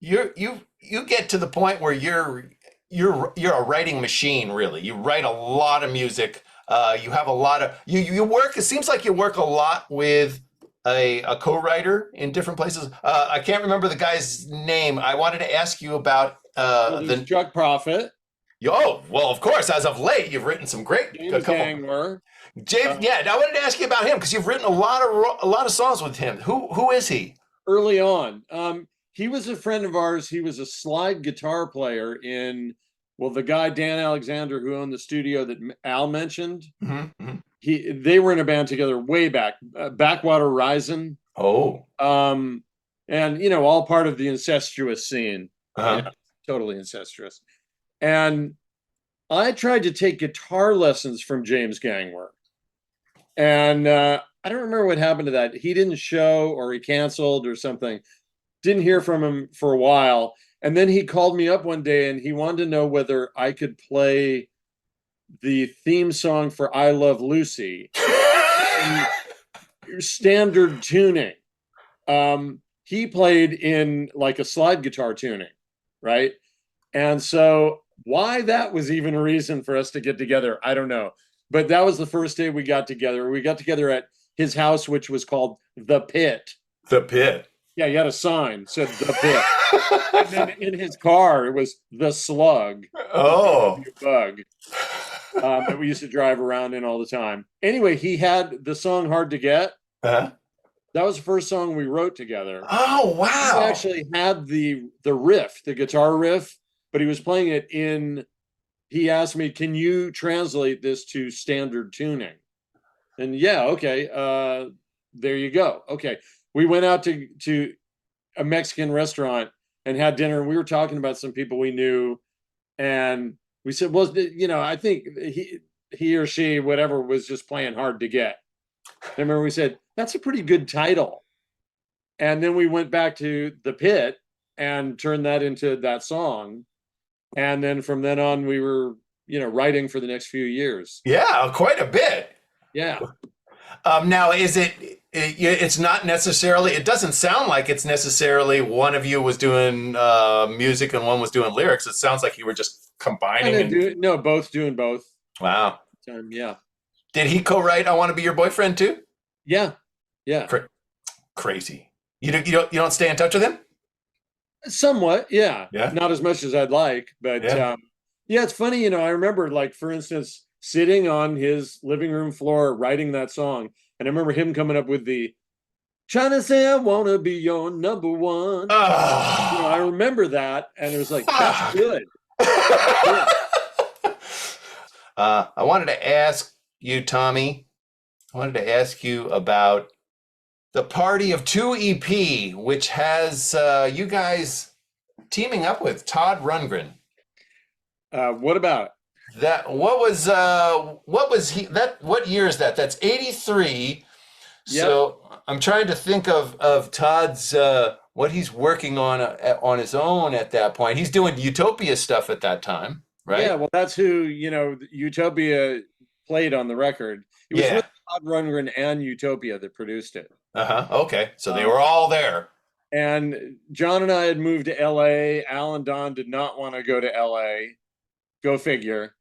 [SPEAKER 2] get to the point where you're a writing machine, really. You write a lot of music. You have a lot of you work. It seems like you work a lot with a co-writer in different places. I can't remember the guy's name. I wanted to ask you about
[SPEAKER 4] there's Chuck Prophet,
[SPEAKER 2] Oh, well, of course. As of late, you've written some great.
[SPEAKER 4] James Gangler.
[SPEAKER 2] James, yeah. I wanted to ask you about him because you've written a lot of songs with him. Who is he?
[SPEAKER 4] Early on, he was a friend of ours. He was a slide guitar player in, well, the guy Dan Alexander who owned the studio that Al mentioned.
[SPEAKER 2] Mm-hmm.
[SPEAKER 4] They were in a band together way back, Backwater Rising.
[SPEAKER 2] Oh,
[SPEAKER 4] and all part of the incestuous scene.
[SPEAKER 2] uh-huh.
[SPEAKER 4] Totally incestuous. And I tried to take guitar lessons from James Gangler. And I don't remember what happened to that. He didn't show, or he canceled or something. Didn't hear from him for a while. And then he called me up one day and he wanted to know whether I could play the theme song for I Love Lucy in standard tuning. He played in like a slide guitar tuning, right? And so why that was even a reason for us to get together, I don't know. But that was the first day we got together. We got together at his house, which was called The Pit.
[SPEAKER 2] The Pit.
[SPEAKER 4] Yeah, he had a sign said The Pit. And then in his car, it was The Slug.
[SPEAKER 2] Oh.
[SPEAKER 4] Bug. That we used to drive around in all the time. Anyway, he had the song Hard to Get.
[SPEAKER 2] Uh-huh.
[SPEAKER 4] That was the first song we wrote together.
[SPEAKER 2] Oh, wow.
[SPEAKER 4] He actually had the riff, the guitar riff, but he was playing it in, he asked me, can you translate this to standard tuning? And yeah, okay, there you go. Okay. We went out to a Mexican restaurant and had dinner, and we were talking about some people we knew, and we said, well, I think he or she, whatever, was just playing Hard to Get. I remember we said, that's a pretty good title. And then we went back to The Pit and turned that into that song. And then from then on, we were, writing for the next few years.
[SPEAKER 2] Yeah, quite a bit.
[SPEAKER 4] Yeah.
[SPEAKER 2] Now, it's not necessarily, it doesn't sound like it's necessarily one of you was doing music and one was doing lyrics. It sounds like you were just combining.
[SPEAKER 4] Both doing both.
[SPEAKER 2] Wow.
[SPEAKER 4] Yeah.
[SPEAKER 2] Did he co-write I Want to Be Your Boyfriend too?
[SPEAKER 4] Yeah.
[SPEAKER 2] Crazy. You don't stay in touch with him?
[SPEAKER 4] Somewhat, yeah.
[SPEAKER 2] Yeah.
[SPEAKER 4] Not as much as I'd like, but it's funny, I remember, like, for instance, sitting on his living room floor writing that song, and I remember him coming up with the trying to say I want to be your number one.
[SPEAKER 2] Oh.
[SPEAKER 4] I remember that, and it was like, that's good.
[SPEAKER 2] I wanted to ask you, Tommy, about the Party of Two EP, which has you guys teaming up with Todd Rundgren.
[SPEAKER 4] What about
[SPEAKER 2] that? What was he? What year is that? That's 83. Yep. So I'm trying to think of Todd's what he's working on his own at that point. He's doing Utopia stuff at that time, right?
[SPEAKER 4] Yeah, well, that's who Utopia played on the record. It was with Todd Rundgren and Utopia that produced it.
[SPEAKER 2] Okay, so they were all there.
[SPEAKER 4] And John and I had moved to L.A. Al and Don did not want to go to L.A. Go figure.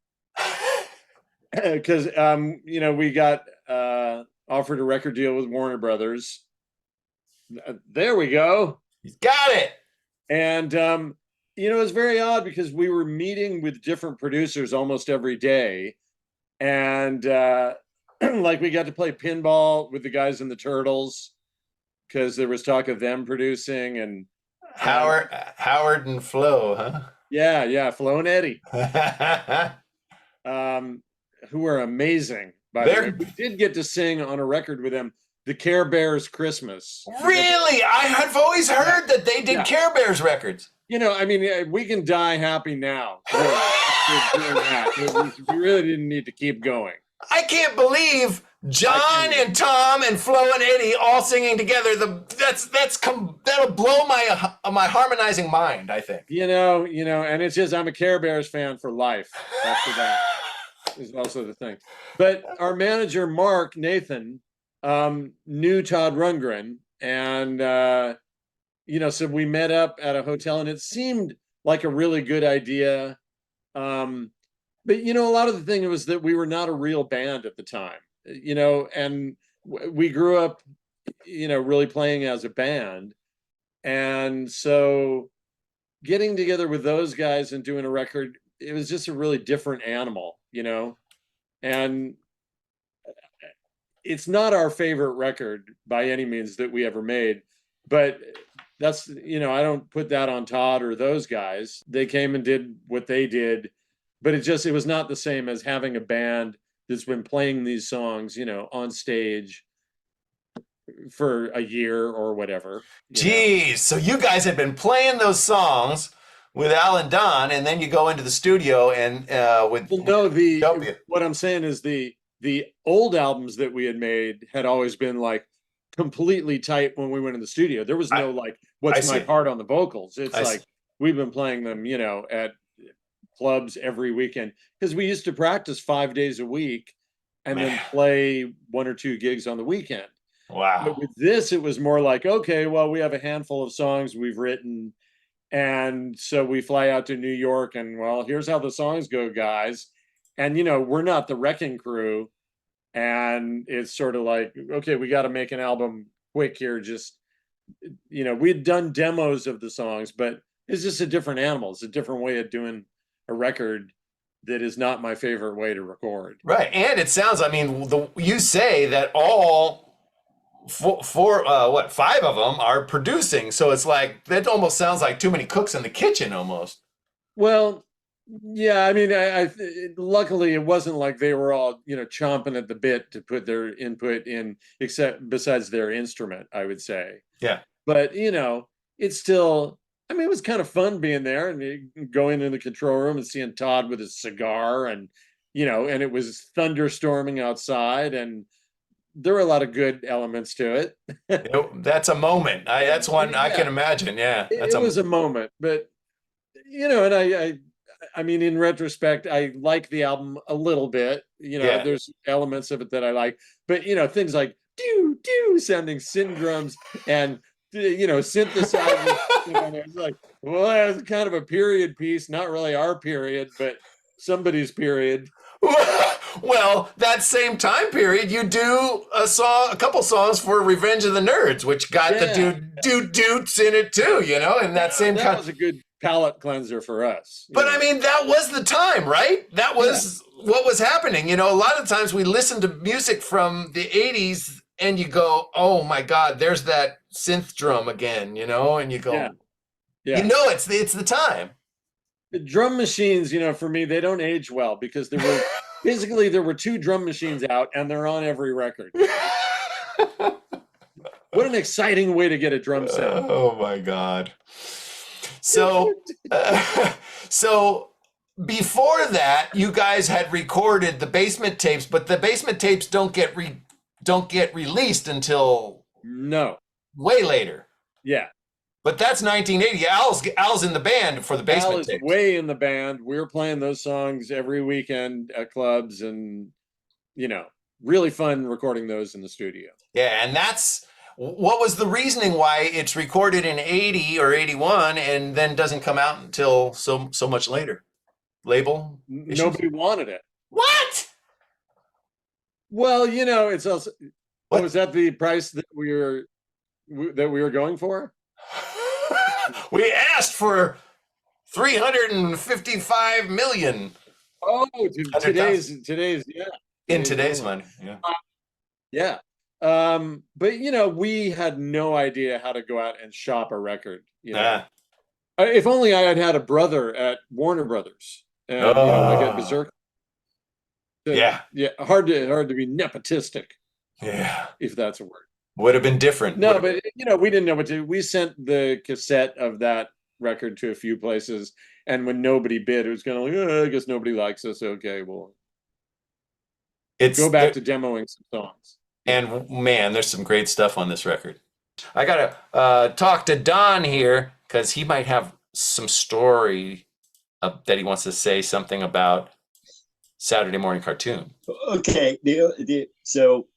[SPEAKER 4] Because we got offered a record deal with Warner Brothers. There we go.
[SPEAKER 2] You got it.
[SPEAKER 4] And it was very odd because we were meeting with different producers almost every day, and like we got to play pinball with the guys in the Turtles because there was talk of them producing, and
[SPEAKER 2] Howard and Flo, huh?
[SPEAKER 4] Yeah, Flo and Eddie. Who are amazing, by the way. We did get to sing on a record with them, the Care Bears Christmas.
[SPEAKER 2] Really? I have always heard that they did Care Bears records.
[SPEAKER 4] We can die happy now. For doing that. We really didn't need to keep going.
[SPEAKER 2] I can't believe John and Tom and Flo and Eddie all singing together. That'll blow my harmonizing mind, I think.
[SPEAKER 4] And it's just I'm a Care Bears fan for life after that. Is also the thing. But our manager, Mark Nathan, knew Todd Rundgren, and so we met up at a hotel, and it seemed like a really good idea. But a lot of the thing was that we were not a real band at the time, and we grew up, really playing as a band. And so getting together with those guys and doing a record, it was just a really different animal, and it's not our favorite record by any means that we ever made, but that's, I don't put that on Todd or those guys. They came and did what they did, but it was not the same as having a band that's been playing these songs, on stage for a year or whatever.
[SPEAKER 2] Geez, so you guys had been playing those songs with Al and Don, and then you go into the studio and
[SPEAKER 4] what I'm saying is the old albums that we had made had always been like completely tight when we went in the studio. There was no like, what's my part on the vocals? It's we've been playing them, at clubs every weekend, because we used to practice 5 days a week and then play 1 or 2 gigs on the weekend.
[SPEAKER 2] Wow.
[SPEAKER 4] But with this, it was more like, okay, well, we have a handful of songs we've written, and so we fly out to New York, and well, here's how the songs go, guys. And we're not the Wrecking Crew, and it's sort of like, okay, we got to make an album quick here. Just we'd done demos of the songs, but it's just a different animal. It's a different way of doing a record that is not my favorite way to record.
[SPEAKER 2] Right. And it sounds, you say that all five of them are producing. So it's like, that almost sounds like too many cooks in the kitchen almost.
[SPEAKER 4] Well, yeah, I luckily it wasn't like they were all, chomping at the bit to put their input in, besides their instrument, I would say.
[SPEAKER 2] Yeah.
[SPEAKER 4] But, it's still, it was kind of fun being there and going in the control room and seeing Todd with his cigar and, and it was thunderstorming outside, and there were a lot of good elements to it.
[SPEAKER 2] That's a moment. That's one I can imagine. Yeah.
[SPEAKER 4] It was a moment, but, and in retrospect, I like the album a little bit. There's elements of it that I like, but things like do sounding synth drums and synthesizers. It's like, well, that's kind of a period piece, not really our period, but somebody's period.
[SPEAKER 2] Well, that same time period, you do a couple songs for Revenge of the Nerds, which got the dudes in it too, and that
[SPEAKER 4] was a good palate cleanser for us.
[SPEAKER 2] But that was the time, right? That was what was happening. A lot of times we listen to music from the 80s and you go, oh my God, there's that synth drum again, and you go, it's the time.
[SPEAKER 4] The drum machines, for me, they don't age well, because there were 2 drum machines out and they're on every record. What an exciting way to get a drum sound.
[SPEAKER 2] Oh my God. So, so before that, you guys had recorded the Basement tapes, but the Basement tapes don't get released until way later.
[SPEAKER 4] Yeah.
[SPEAKER 2] But that's 1980. Al's in the band for the Basement
[SPEAKER 4] Al is
[SPEAKER 2] tapes.
[SPEAKER 4] Way in the band. We were playing those songs every weekend at clubs, and really fun recording those in the studio.
[SPEAKER 2] Yeah, and what was the reasoning why it's recorded in 80 or 81 and then doesn't come out until so much later? Label issues?
[SPEAKER 4] Nobody wanted it.
[SPEAKER 2] What?
[SPEAKER 4] Well, it's also. What was that, the price that we were going for?
[SPEAKER 2] We asked for 355 million.
[SPEAKER 4] Oh, today's
[SPEAKER 2] in today's money,
[SPEAKER 4] yeah. But we had no idea how to go out and shop a record. If only I had had a brother at Warner Brothers, and like at Berserk. Hard to be nepotistic.
[SPEAKER 2] Yeah,
[SPEAKER 4] if that's a word.
[SPEAKER 2] Would have been different.
[SPEAKER 4] No, but we didn't know what to do. We sent the cassette of that record to a few places, and when nobody bid, it was kind of like, I guess nobody likes us. Okay, well, go back to demoing some songs.
[SPEAKER 2] And man, there's some great stuff on this record. I gotta talk to Don here, because he might have some story that he wants to say something about Saturday Morning Cartoon.
[SPEAKER 3] Okay, so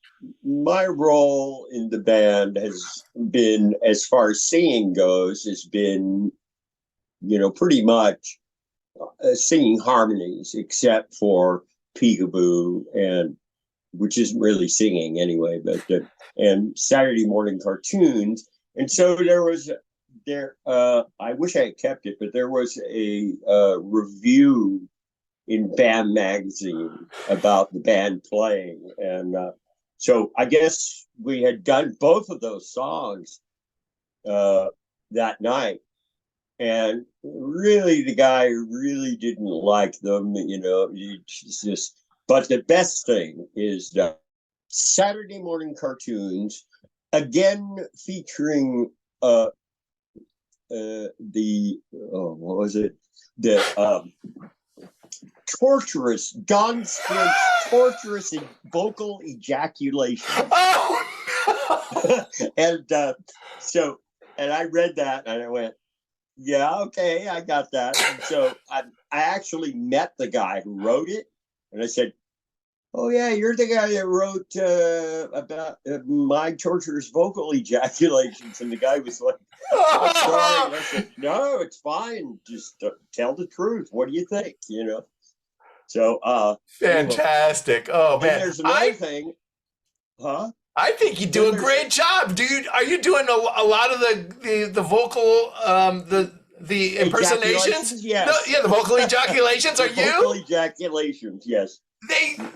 [SPEAKER 3] my role in the band has been, as far as singing goes, has been, pretty much singing harmonies, except for Peekaboo, and which isn't really singing anyway, but and Saturday morning cartoons. And so I wish I had kept it, but there was a review in Band Magazine about the band playing. And so I guess we had done both of those songs that night. And really, the guy really didn't like them, just. But the best thing is the Saturday morning cartoons, again featuring what was it? The torturous Don Spint's torturous vocal ejaculation.
[SPEAKER 2] Oh no!
[SPEAKER 3] And I read that and I went, yeah, okay, I got that. And so I actually met the guy who wrote it, and I said, oh yeah, you're the guy that wrote about my torturous vocal ejaculations. And the guy was like, I'm sorry. And I said, no, it's fine. Just tell the truth. What do you think? So
[SPEAKER 2] fantastic. Oh man,
[SPEAKER 3] there's another thing, huh?
[SPEAKER 2] I think you do a great job, dude. Are you doing a lot of the vocal the impersonations?
[SPEAKER 3] Yes.
[SPEAKER 2] No, yeah, the vocal ejaculations. Are you?
[SPEAKER 3] Vocal ejaculations, yes.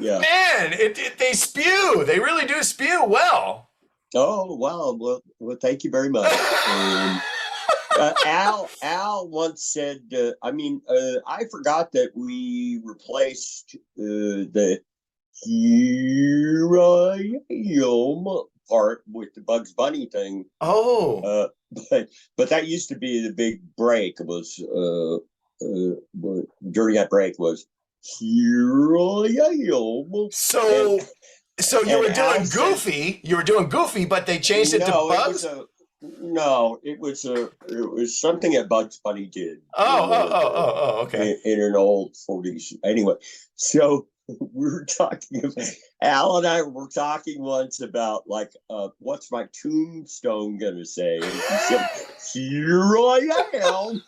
[SPEAKER 2] Man, they spew. They really do spew well.
[SPEAKER 3] Oh wow! Well, thank you very much. Al once said, I forgot that we replaced the "Here I Am" part with the Bugs Bunny thing.
[SPEAKER 2] Oh,
[SPEAKER 3] but that used to be the big break. It was during that break was "Here I Am."
[SPEAKER 2] So you were doing Goofy. You were doing Goofy, but they changed it to Bugs.
[SPEAKER 3] It was something that Bugs Bunny did.
[SPEAKER 2] Okay.
[SPEAKER 3] In an old 40s. Anyway, so we were talking about, Al and I were talking once about what's my tombstone gonna say? And he said, "Here I am."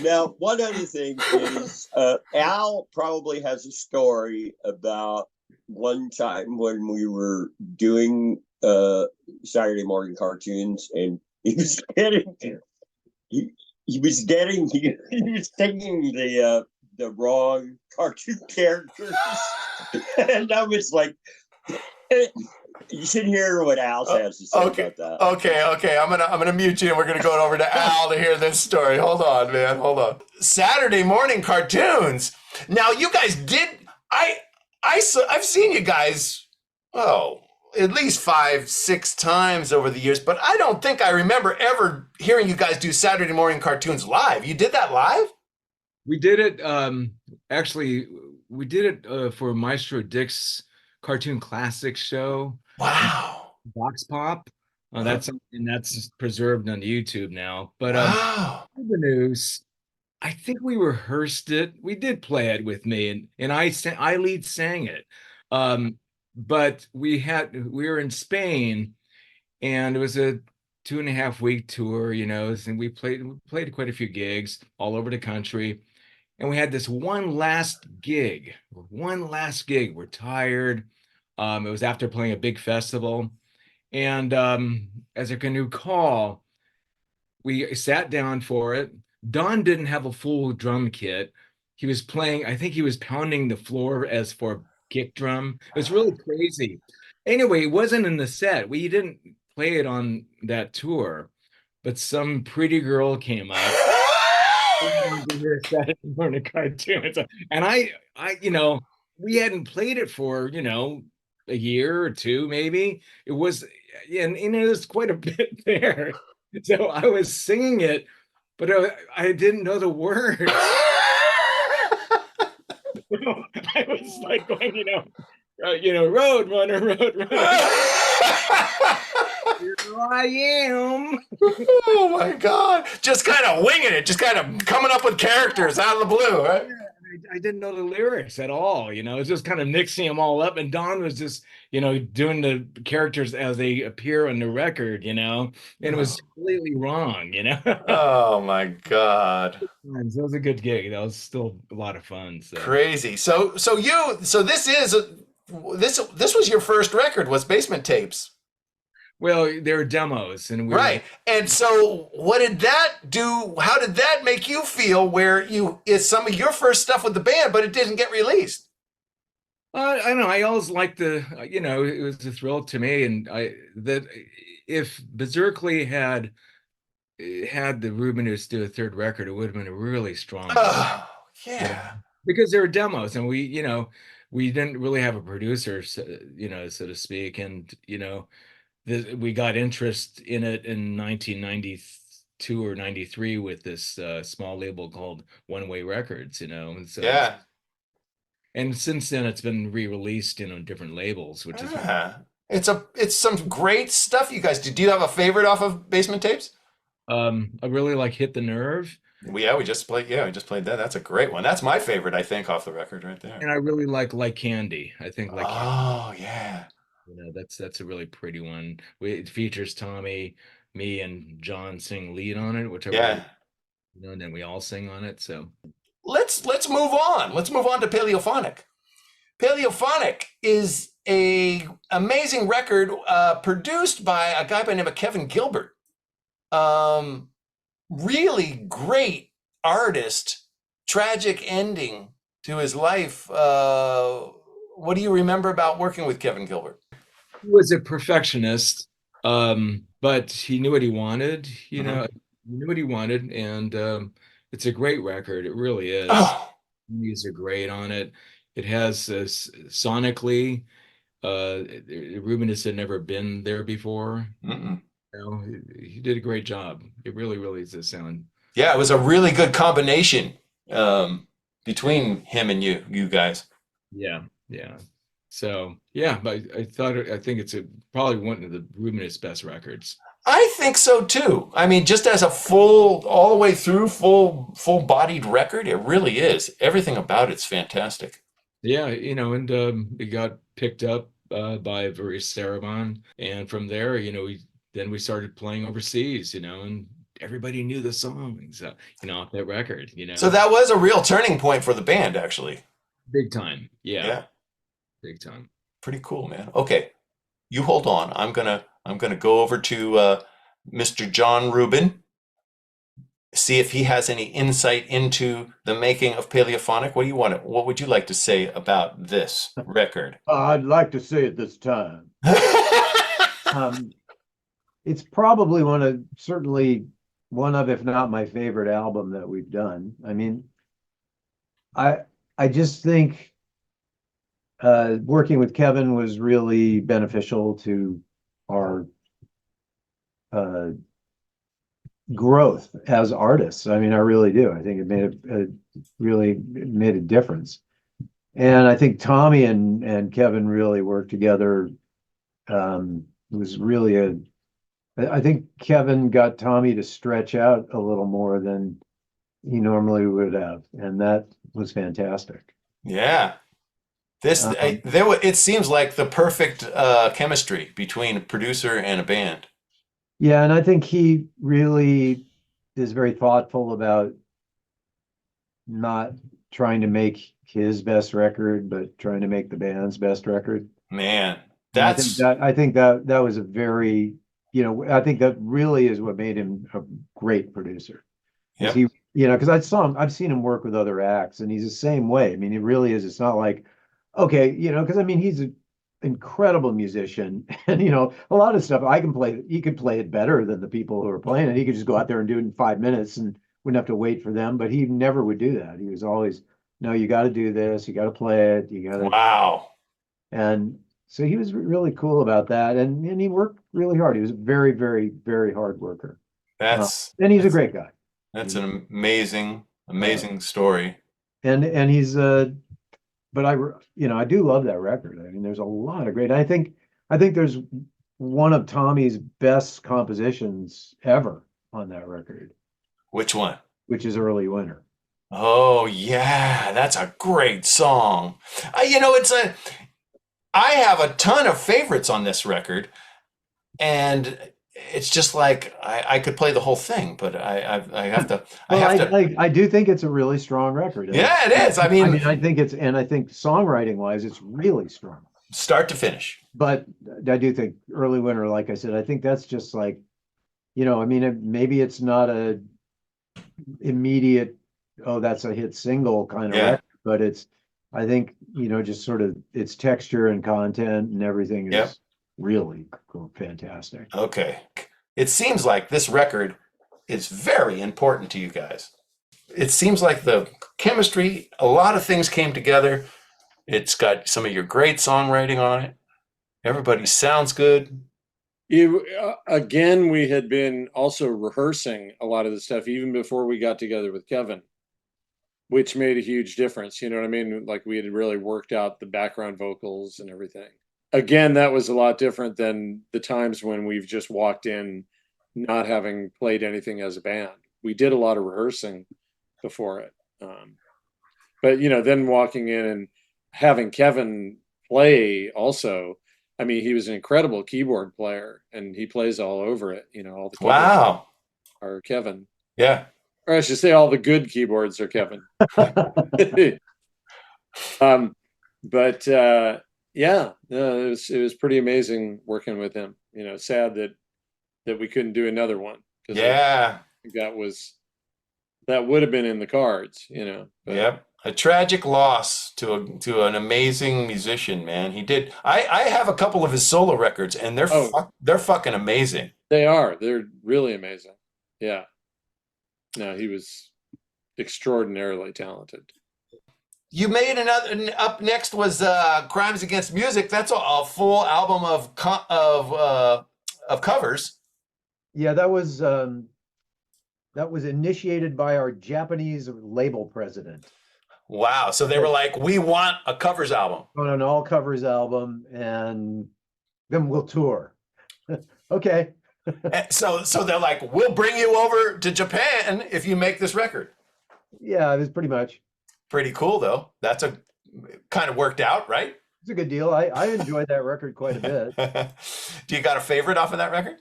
[SPEAKER 3] Now, one other thing is, Al probably has a story about one time when we were doing Saturday morning cartoons, and he was singing the wrong cartoon characters, and I was like, you should hear what Al has to say about that.
[SPEAKER 2] Okay. I'm gonna mute you, and we're gonna go over to Al to hear this story. Hold on, man. Hold on. Saturday morning cartoons. Now, you guys did. I've seen you guys. At least 5-6 times over the years, but I don't think I remember ever hearing you guys do Saturday morning cartoons live. You did that live?
[SPEAKER 5] We did it. Actually, we did it for Maestro Dick's Cartoon Classics show.
[SPEAKER 2] Wow.
[SPEAKER 5] Vox Pop. That's something that's preserved on YouTube now. But
[SPEAKER 2] wow.
[SPEAKER 5] Rubinoos, I think we rehearsed it. We did play it with me, and I lead sang it. But we were in Spain, and it was a 2.5 week tour, and we played quite a few gigs all over the country. And we had this one last gig. We're tired. It was after playing a big festival. And as I can recall, we sat down for it. Don didn't have a full drum kit. He was playing, I think he was pounding the floor as for kick drum. It was really crazy. Anyway, it wasn't in the set. We didn't play it on that tour, but some pretty girl came up. Saturday morning cartoons. And I we hadn't played it for a year or two, maybe. It was, and it was quite a bit there. So I was singing it, but I didn't know the words. I was like going, road runner. Here I am.
[SPEAKER 2] Oh my God. Just kind of winging it, just kind of coming up with characters out of the blue, right?
[SPEAKER 5] I I didn't know the lyrics at all. You know, it's just kind of mixing them all up. And Don was just, you know, doing the characters as they appear on the record, you know, and it was completely wrong, you know.
[SPEAKER 2] Oh my God.
[SPEAKER 5] So it was a good gig. That was still a lot of fun. So
[SPEAKER 2] Crazy. So this was your first record, was Basement Tapes.
[SPEAKER 5] well, there were demos, and we
[SPEAKER 2] Right. And so what did that do? How did that make you feel where it's some of your first stuff with the band, but it didn't get released?
[SPEAKER 5] I don't know. I always liked you know, it was a thrill to me, and that if Berserkly had the Rubinoos do a third record, it would have been a really strong one.
[SPEAKER 2] Oh, yeah.
[SPEAKER 5] Because there were demos, and we, you know, we didn't really have a producer, you know, so to speak, and you know, we got interest in it in 1992 or 93 with this small label called One Way Records, you know, and so
[SPEAKER 2] Yeah.
[SPEAKER 5] and since then it's been re-released, you know, different labels, which is
[SPEAKER 2] It's some great stuff you guys do. Do you have a favorite off of Basement Tapes?
[SPEAKER 5] I really like Hit the Nerve,
[SPEAKER 2] We just played that. That's a great one. That's my favorite, I think, off the record right there.
[SPEAKER 5] and I really like Candy. I think Like Candy,
[SPEAKER 2] Oh, yeah.
[SPEAKER 5] you know, that's a really pretty one. It features Tommy, me, and John sing lead on it, which I really,
[SPEAKER 2] Yeah.
[SPEAKER 5] you know, and then we all sing on it. So
[SPEAKER 2] Let's move on. Let's move on to Paleophonic. Paleophonic is a amazing record produced by a guy by the name of Kevin Gilbert. Really great artist, tragic ending to his life. What do you remember about working with Kevin Gilbert?
[SPEAKER 5] he was a perfectionist, but he knew what he wanted. You know, he knew what he wanted, and it's a great record. It really is.
[SPEAKER 2] Oh,
[SPEAKER 5] Music are great on it. It has sonically, Rubinoos had never been there before.
[SPEAKER 2] mm-mm.
[SPEAKER 5] You know, he did a great job. It really, really does sound.
[SPEAKER 2] Yeah, it was a really good combination between him and you guys.
[SPEAKER 5] Yeah, yeah. So yeah, but I think it's probably one of the Rubinoos best records.
[SPEAKER 2] I think so too. I mean, just as a all the way through, full-bodied record, it really is. Everything about it's fantastic.
[SPEAKER 5] Yeah, you know, and it got picked up by various Sarabon, and from there, you know, we started playing overseas, you know, and everybody knew the songs, you know, off that record, you know.
[SPEAKER 2] So that was a real turning point for the band, actually.
[SPEAKER 5] Big time, yeah,
[SPEAKER 2] Yeah,
[SPEAKER 5] big time.
[SPEAKER 2] pretty cool, man. Okay, you hold on. I'm gonna go over to Mr. John Rubin, see if he has any insight into the making of Paleophonic. What would you like to say about this record?
[SPEAKER 6] I'd like to say it this time. It's probably certainly one of, if not my favorite album that we've done. I mean, I just think working with Kevin was really beneficial to our growth as artists. I mean, I really do. I think it really made a difference. And I think Tommy and Kevin really worked together. It was really I think Kevin got Tommy to stretch out a little more than he normally would have, and that was fantastic.
[SPEAKER 2] Yeah. It seems like the perfect chemistry between a producer and a band.
[SPEAKER 6] Yeah, and I think he really is very thoughtful about not trying to make his best record, but trying to make the band's best record.
[SPEAKER 2] Man,
[SPEAKER 6] I think that was a very, you know, I think that really is what made him a great producer.
[SPEAKER 2] Yep.
[SPEAKER 6] He, you know, because I've seen him work with other acts, and he's the same way. I mean, it really is. It's not like, okay, you know, because I mean, he's an incredible musician, and you know, a lot of stuff he could play it better than the people who are playing it. He could just go out there and do it in 5 minutes and wouldn't have to wait for them. But he never would do that. He was always, no, you got to do this, you got to play it, you got to.
[SPEAKER 2] Wow.
[SPEAKER 6] And so he was really cool about that, and he worked really hard. He was a very, very, very hard worker. And he's a great guy.
[SPEAKER 2] That's an amazing story.
[SPEAKER 6] And he's but I do love that record. I mean, there's a lot of great. I think there's one of Tommy's best compositions ever on that record.
[SPEAKER 2] Which one?
[SPEAKER 6] Which is Early Winter.
[SPEAKER 2] Oh yeah, that's a great song. I have a ton of favorites on this record, and it's just like I could play the whole thing, but I have to I
[SPEAKER 6] Well,
[SPEAKER 2] have to.
[SPEAKER 6] I do think it's a really strong record.
[SPEAKER 2] Yeah, it is. I
[SPEAKER 6] I
[SPEAKER 2] mean,
[SPEAKER 6] mean, I think songwriting wise, it's really strong.
[SPEAKER 2] start to finish.
[SPEAKER 6] But I do think Early Winter, like I said, I think that's just like, I mean, maybe it's not a immediate, oh, that's a hit single kind of
[SPEAKER 2] Yeah.
[SPEAKER 6] record, but I think, just sort of its texture and content and everything
[SPEAKER 2] Yep.
[SPEAKER 6] is really cool, fantastic.
[SPEAKER 2] Okay. It seems like this record is very important to you guys. It seems like the chemistry, a lot of things came together. It's got some of your great songwriting on it. Everybody sounds good.
[SPEAKER 4] Again, we had been also rehearsing a lot of the stuff even before we got together with Kevin, which made a huge difference. You know what I mean? Like we had really worked out the background vocals and everything. Again, that was a lot different than the times when we've just walked in not having played anything as a band. We did a lot of rehearsing before it. But, then walking in and having Kevin play also, I mean, he was an incredible keyboard player and he plays all over it. All the keyboards
[SPEAKER 2] Wow.
[SPEAKER 4] are Kevin.
[SPEAKER 2] Yeah.
[SPEAKER 4] Or I should say all the good keyboards are Kevin. But yeah, no, it was pretty amazing working with him. Sad that we couldn't do another one.
[SPEAKER 2] Yeah.
[SPEAKER 4] That would have been in the cards, But,
[SPEAKER 2] Yep. A tragic loss to an amazing musician, man. He did. I have a couple of his solo records, and they're fucking amazing.
[SPEAKER 4] They are. They're really amazing. Yeah. No, he was extraordinarily talented.
[SPEAKER 2] You made another. Up next was Crimes Against Music. That's a full album of covers.
[SPEAKER 6] Yeah, that was initiated by our Japanese label president.
[SPEAKER 2] Wow. So they were like, we want a covers album.
[SPEAKER 6] On an all covers album, and then we'll tour. Okay.
[SPEAKER 2] So they're like, we'll bring you over to Japan if you make this record.
[SPEAKER 6] Yeah, it was pretty much.
[SPEAKER 2] Pretty cool, though. That's kind of worked out, right?
[SPEAKER 6] It's a good deal. I enjoyed that record quite a bit.
[SPEAKER 2] Do you got a favorite off of that record?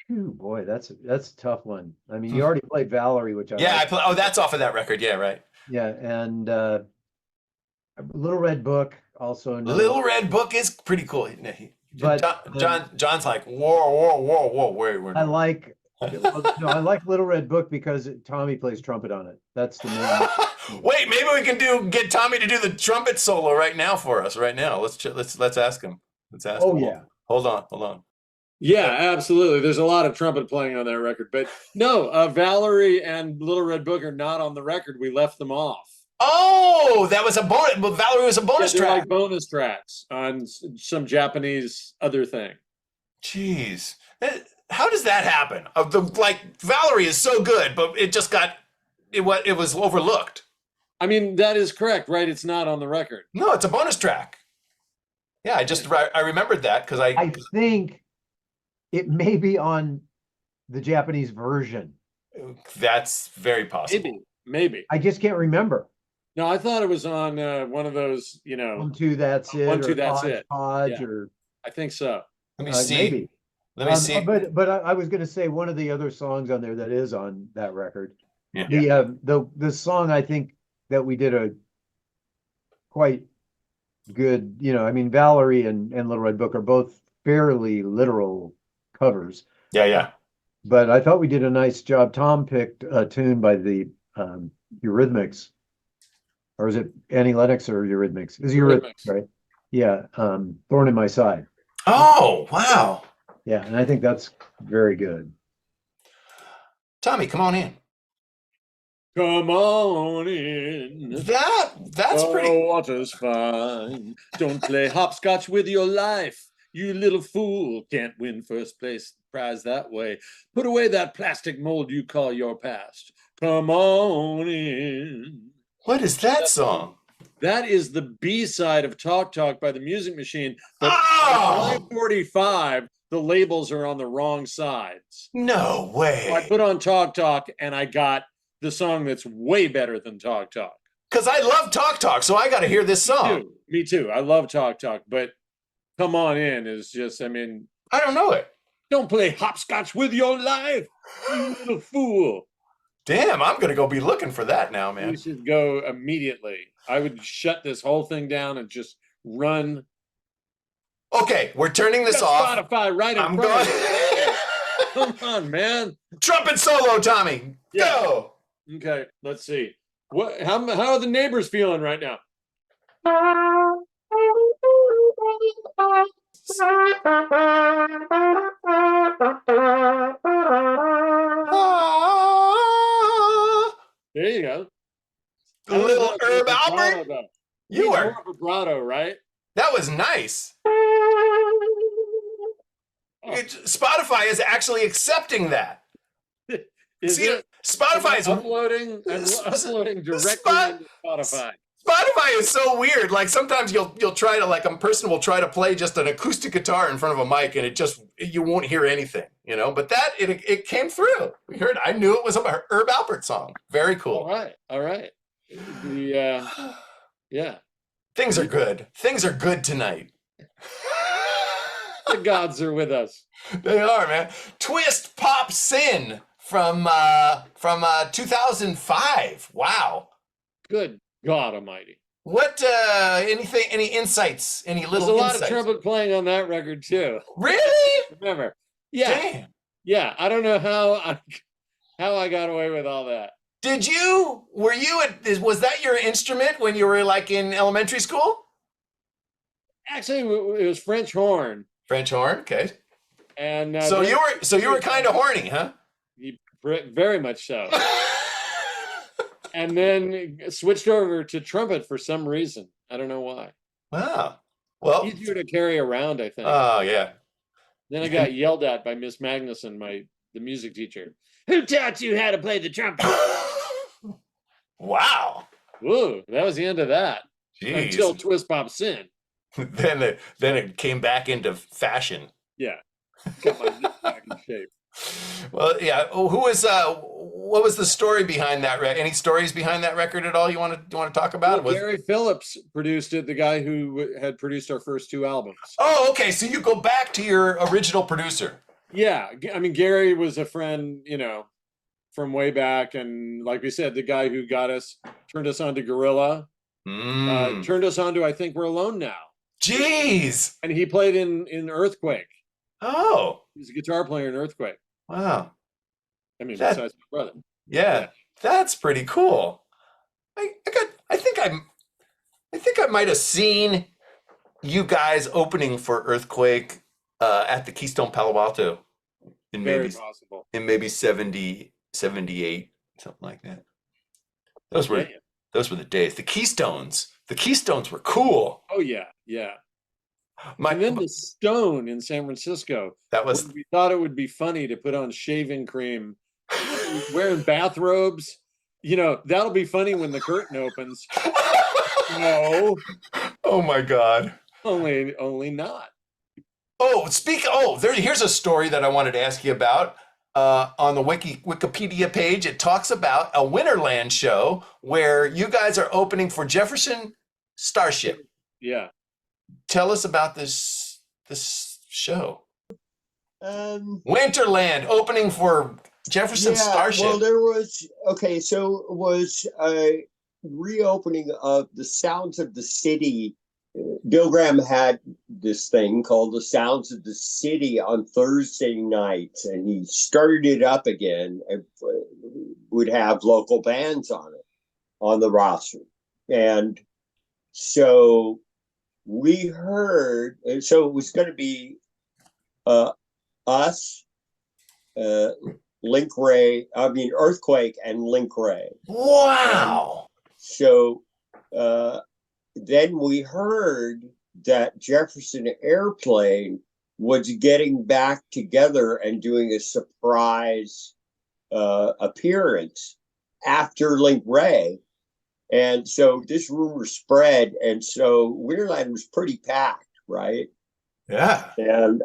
[SPEAKER 6] Phew, boy, that's a tough one. I mean, you already played Valerie, which
[SPEAKER 2] I play. Oh, that's off of that record. Yeah, right.
[SPEAKER 6] Yeah, and Little Red Book also.
[SPEAKER 2] Little Red Book is pretty cool.
[SPEAKER 6] But
[SPEAKER 2] John's like, whoa, wait.
[SPEAKER 6] I like Little Red Book because Tommy plays trumpet on it. That's the main.
[SPEAKER 2] Wait, maybe we can get Tommy to do the trumpet solo right now for us. Right now, let's ask him. Let's ask him.
[SPEAKER 6] Oh yeah.
[SPEAKER 2] Hold on.
[SPEAKER 4] Yeah, absolutely. There's a lot of trumpet playing on that record, but no, Valerie and Little Red Book are not on the record. We left them off.
[SPEAKER 2] Oh, that was a bonus. But Valerie was a bonus track.
[SPEAKER 4] Like bonus tracks on some Japanese other thing.
[SPEAKER 2] Jeez, how does that happen? Valerie is so good, but it just it was overlooked.
[SPEAKER 4] I mean, that is correct, right? It's not on the record.
[SPEAKER 2] No, it's a bonus track. Yeah, I remembered that because
[SPEAKER 6] I think it may be on the Japanese version.
[SPEAKER 2] That's very possible.
[SPEAKER 4] Maybe.
[SPEAKER 6] I just can't remember.
[SPEAKER 4] No, I thought it was on one of those,
[SPEAKER 6] 1, 2, that's it.
[SPEAKER 4] 1, 2, that's it.
[SPEAKER 6] Hodge,
[SPEAKER 4] Yeah.
[SPEAKER 6] or
[SPEAKER 4] I think so.
[SPEAKER 2] Let me see.
[SPEAKER 6] Maybe.
[SPEAKER 2] Let me see.
[SPEAKER 6] But I was going to say one of the other songs on there that is on that record.
[SPEAKER 2] Yeah.
[SPEAKER 6] The song I think that we did a quite good. I mean, Valerie and Little Red Book are both fairly literal covers.
[SPEAKER 2] Yeah.
[SPEAKER 6] But I thought we did a nice job. Tom picked a tune by the Eurythmics. Or is it Annie Lennox or Eurythmics? It's Eurythmics, right? Yeah. Thorn in My Side.
[SPEAKER 2] Oh, wow.
[SPEAKER 6] Yeah, and I think that's very good.
[SPEAKER 4] Tommy, come on in. Come on in.
[SPEAKER 2] That's pretty.
[SPEAKER 4] The water's fine. Don't play hopscotch with your life. You little fool, can't win first place prize that way. Put away that plastic mold you call your past. Come on in.
[SPEAKER 2] What is that song?
[SPEAKER 4] That is the B-side of Talk Talk by the Music Machine. But
[SPEAKER 2] Oh!
[SPEAKER 4] at 5:45, the labels are on the wrong sides.
[SPEAKER 2] No way.
[SPEAKER 4] So I put on Talk Talk and I got the song that's way better than Talk Talk.
[SPEAKER 2] Because I love Talk Talk, so I got to hear this song.
[SPEAKER 4] Me too. I love Talk Talk, but Come On In is just, I mean,
[SPEAKER 2] I don't know it.
[SPEAKER 4] Don't play hopscotch with your life, you little fool.
[SPEAKER 2] Damn, I'm going to go be looking for that now, man.
[SPEAKER 4] You should go immediately. I would shut this whole thing down and just run.
[SPEAKER 2] Okay, we're turning this off.
[SPEAKER 4] Spotify right in
[SPEAKER 2] I'm
[SPEAKER 4] front
[SPEAKER 2] going.
[SPEAKER 4] Come on, man.
[SPEAKER 2] Trumpet solo, Tommy.
[SPEAKER 4] Yeah.
[SPEAKER 2] Go.
[SPEAKER 4] Okay, let's see. How are the neighbors feeling right now? There you go.
[SPEAKER 2] A little Herb Alpert. You were
[SPEAKER 4] more vibrato, right?
[SPEAKER 2] That was nice. Spotify is actually accepting that. Spotify is
[SPEAKER 4] uploading directly into Spotify.
[SPEAKER 2] Spotify is so weird. Like sometimes you'll try to, like, a person will try to play just an acoustic guitar in front of a mic, and you won't hear anything, you know. But that it came through. We heard. I knew it was a Herb Alpert song. Very cool.
[SPEAKER 4] All right. Yeah.
[SPEAKER 2] Things are good. Things are good tonight.
[SPEAKER 4] The gods are with us.
[SPEAKER 2] They are, man. Twist Pop Sin from 2005. Wow.
[SPEAKER 4] Good God Almighty.
[SPEAKER 2] What? Any insights? Any little?
[SPEAKER 4] There's a lot
[SPEAKER 2] insights?
[SPEAKER 4] of trumpet playing on that record too.
[SPEAKER 2] Really?
[SPEAKER 4] Remember? Yeah.
[SPEAKER 2] Damn.
[SPEAKER 4] Yeah. I don't know how I got away with all that.
[SPEAKER 2] Was that your instrument when you were, like, in elementary school?
[SPEAKER 4] Actually, it was French horn.
[SPEAKER 2] French horn, okay.
[SPEAKER 4] And
[SPEAKER 2] so you were kind of horny, huh?
[SPEAKER 4] Very much so. And then switched over to trumpet for some reason. I don't know why.
[SPEAKER 2] Wow. Well,
[SPEAKER 4] easier to carry around, I think.
[SPEAKER 2] Oh yeah.
[SPEAKER 4] Then I got yelled at by Miss Magnuson, the music teacher. Who taught you how to play the trumpet?
[SPEAKER 2] Wow.
[SPEAKER 4] Whoa, that was the end of that.
[SPEAKER 2] Jeez.
[SPEAKER 4] Until Twist Pop Sin.
[SPEAKER 2] then it came back into fashion.
[SPEAKER 4] Yeah. Got my zip back in shape.
[SPEAKER 2] Well, yeah. What was the story behind that? Any stories behind that record at all you want to talk about?
[SPEAKER 4] Well, Gary Phillips produced it, the guy who had produced our first two albums.
[SPEAKER 2] Oh, okay. So you go back to your original producer.
[SPEAKER 4] Yeah. I mean, Gary was a friend, from way back. And like we said, the guy who turned us on to Gorilla, turned us on to I Think We're Alone Now.
[SPEAKER 2] Jeez.
[SPEAKER 4] And he played in Earthquake.
[SPEAKER 2] Oh.
[SPEAKER 4] He's a guitar player in Earthquake.
[SPEAKER 2] Wow.
[SPEAKER 4] I mean, besides my brother.
[SPEAKER 2] Yeah, that's pretty cool. I think I might have seen you guys opening for Earthquake at the Keystone Palo Alto in maybe 70, 78, something like that. Those were the days. The Keystones were cool.
[SPEAKER 4] Oh yeah. And then the Stone in San Francisco. We thought it would be funny to put on shaving cream, wearing bathrobes. That'll be funny when the curtain opens. No.
[SPEAKER 2] Oh my God.
[SPEAKER 4] Only not.
[SPEAKER 2] Oh, here's a story that I wanted to ask you about. On the Wikipedia page, it talks about a Winterland show where you guys are opening for Jefferson Starship.
[SPEAKER 4] Yeah.
[SPEAKER 2] Tell us about this show. Winterland opening for Jefferson Starship.
[SPEAKER 3] Well, there was so it was a reopening of the Sounds of the City. Bill Graham had this thing called the Sounds of the City on Thursday nights, and he started it up again and would have local bands on it, on the roster. And so we heard, so it was going to be us, Earthquake and Link Ray.
[SPEAKER 2] Wow.
[SPEAKER 3] So then we heard that Jefferson Airplane was getting back together and doing a surprise appearance after Link Ray. And so this rumor spread, and so Winterland was pretty packed, right?
[SPEAKER 2] Yeah.
[SPEAKER 3] And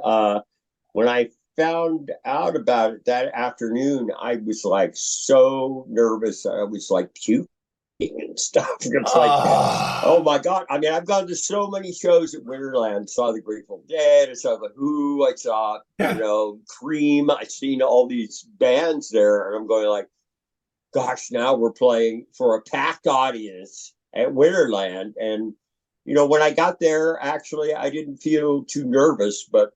[SPEAKER 3] when I found out about it that afternoon, I was like so nervous. I was like puking and stuff. It's like, oh my God. I mean, I've gone to so many shows at Winterland. Saw the Grateful Dead, I saw the Who, I saw, Cream. I've seen all these bands there, and I'm going like, gosh, now we're playing for a packed audience at Winterland. And, when I got there, actually, I didn't feel too nervous, but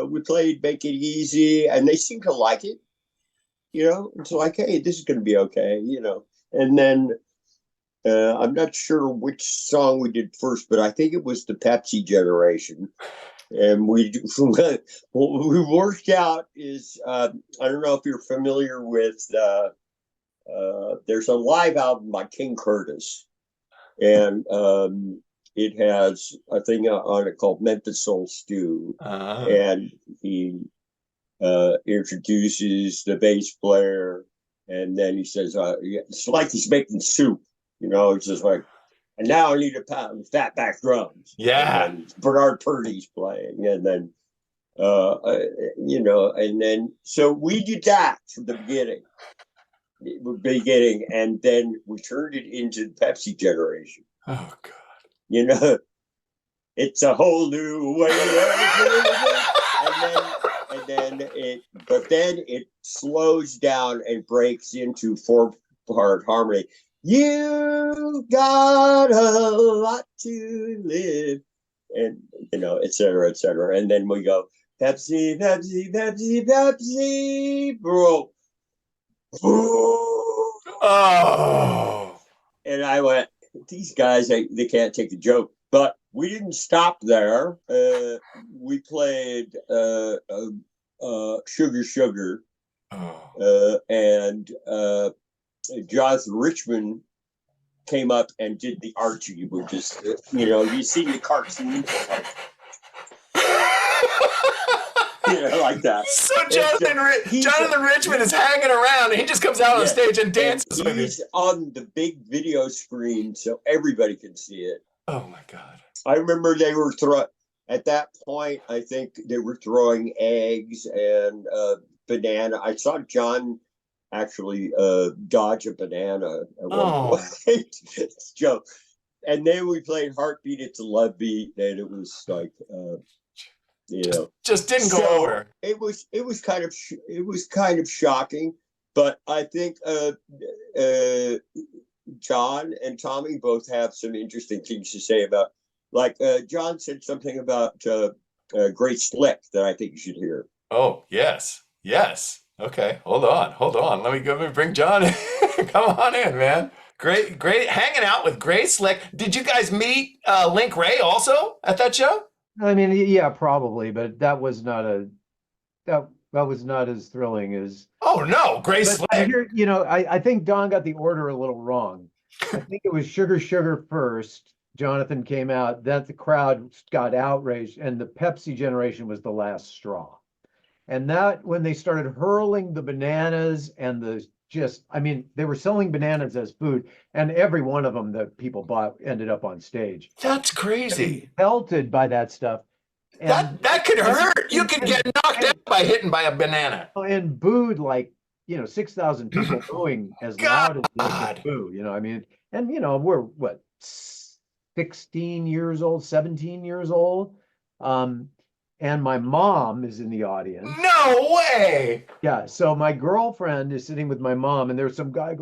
[SPEAKER 3] we played Make It Easy, and they seemed to like it. It's like, hey, this is going to be okay, And then I'm not sure which song we did first, but I think it was the Pepsi Generation. And we what we worked out is, I don't know if you're familiar with, there's a live album by King Curtis. And it has a thing on it called Memphis Soul Stew. And he introduces the bass player, and then he says, it's like he's making soup, it's just like, and now I need a pound of fatback drums.
[SPEAKER 2] Yeah.
[SPEAKER 3] And Bernard Purdy's playing, and then, and then, so we did that from the beginning, and then we turned it into the Pepsi Generation.
[SPEAKER 2] Oh, God.
[SPEAKER 3] It's a whole new way but then it slows down and breaks into 4-part harmony. You got a lot to live, and et cetera, et cetera. And then we go, Pepsi, Pepsi, Pepsi, Pepsi, bro.
[SPEAKER 2] Oh.
[SPEAKER 3] And I went, these guys, they can't take the joke. But we didn't stop there. We played Sugar Sugar. And Jonathan Richman came up and did the Archie, which is, you see the cartoon. Like that.
[SPEAKER 2] So Jonathan Richman is hanging around, and he just comes out on stage and dances with you.
[SPEAKER 3] He's on the big video screen, so everybody can see it.
[SPEAKER 2] Oh my God!
[SPEAKER 3] I remember they were at that point. I think they were throwing eggs and banana. I saw John actually dodge a banana at one point. Joe. And then we played Heartbeat, It's a Love Beat, and it was like.
[SPEAKER 2] Just didn't go over.
[SPEAKER 3] It was kind of shocking, but I think John and Tommy both have some interesting things to say about. Like John said something about Great Slick that I think you should hear.
[SPEAKER 2] Oh yes. Okay, hold on. Let me bring John in. Come on in, man. Great hanging out with Gray Slick. Did you guys meet Link Ray also at that show?
[SPEAKER 6] I mean, yeah, probably, but that was not as thrilling as.
[SPEAKER 2] Oh no, Gray Slick.
[SPEAKER 6] I think Don got the order a little wrong. I think it was Sugar Sugar first. Jonathan came out, then the crowd got outraged, and the Pepsi Generation was the last straw. And that when they started hurling the bananas and they were selling bananas as food, and every one of them that people bought ended up on stage.
[SPEAKER 2] That's crazy.
[SPEAKER 6] Pelted by that stuff. And
[SPEAKER 2] that could hurt. You could get knocked out by hitting by a banana.
[SPEAKER 6] And booed like 6,000 people booing as loud as they could boo. I mean, and we're what 16 years old, 17 years old. And my mom is in the audience.
[SPEAKER 2] No way.
[SPEAKER 6] Yeah. So my girlfriend is sitting with my mom, and there's some guy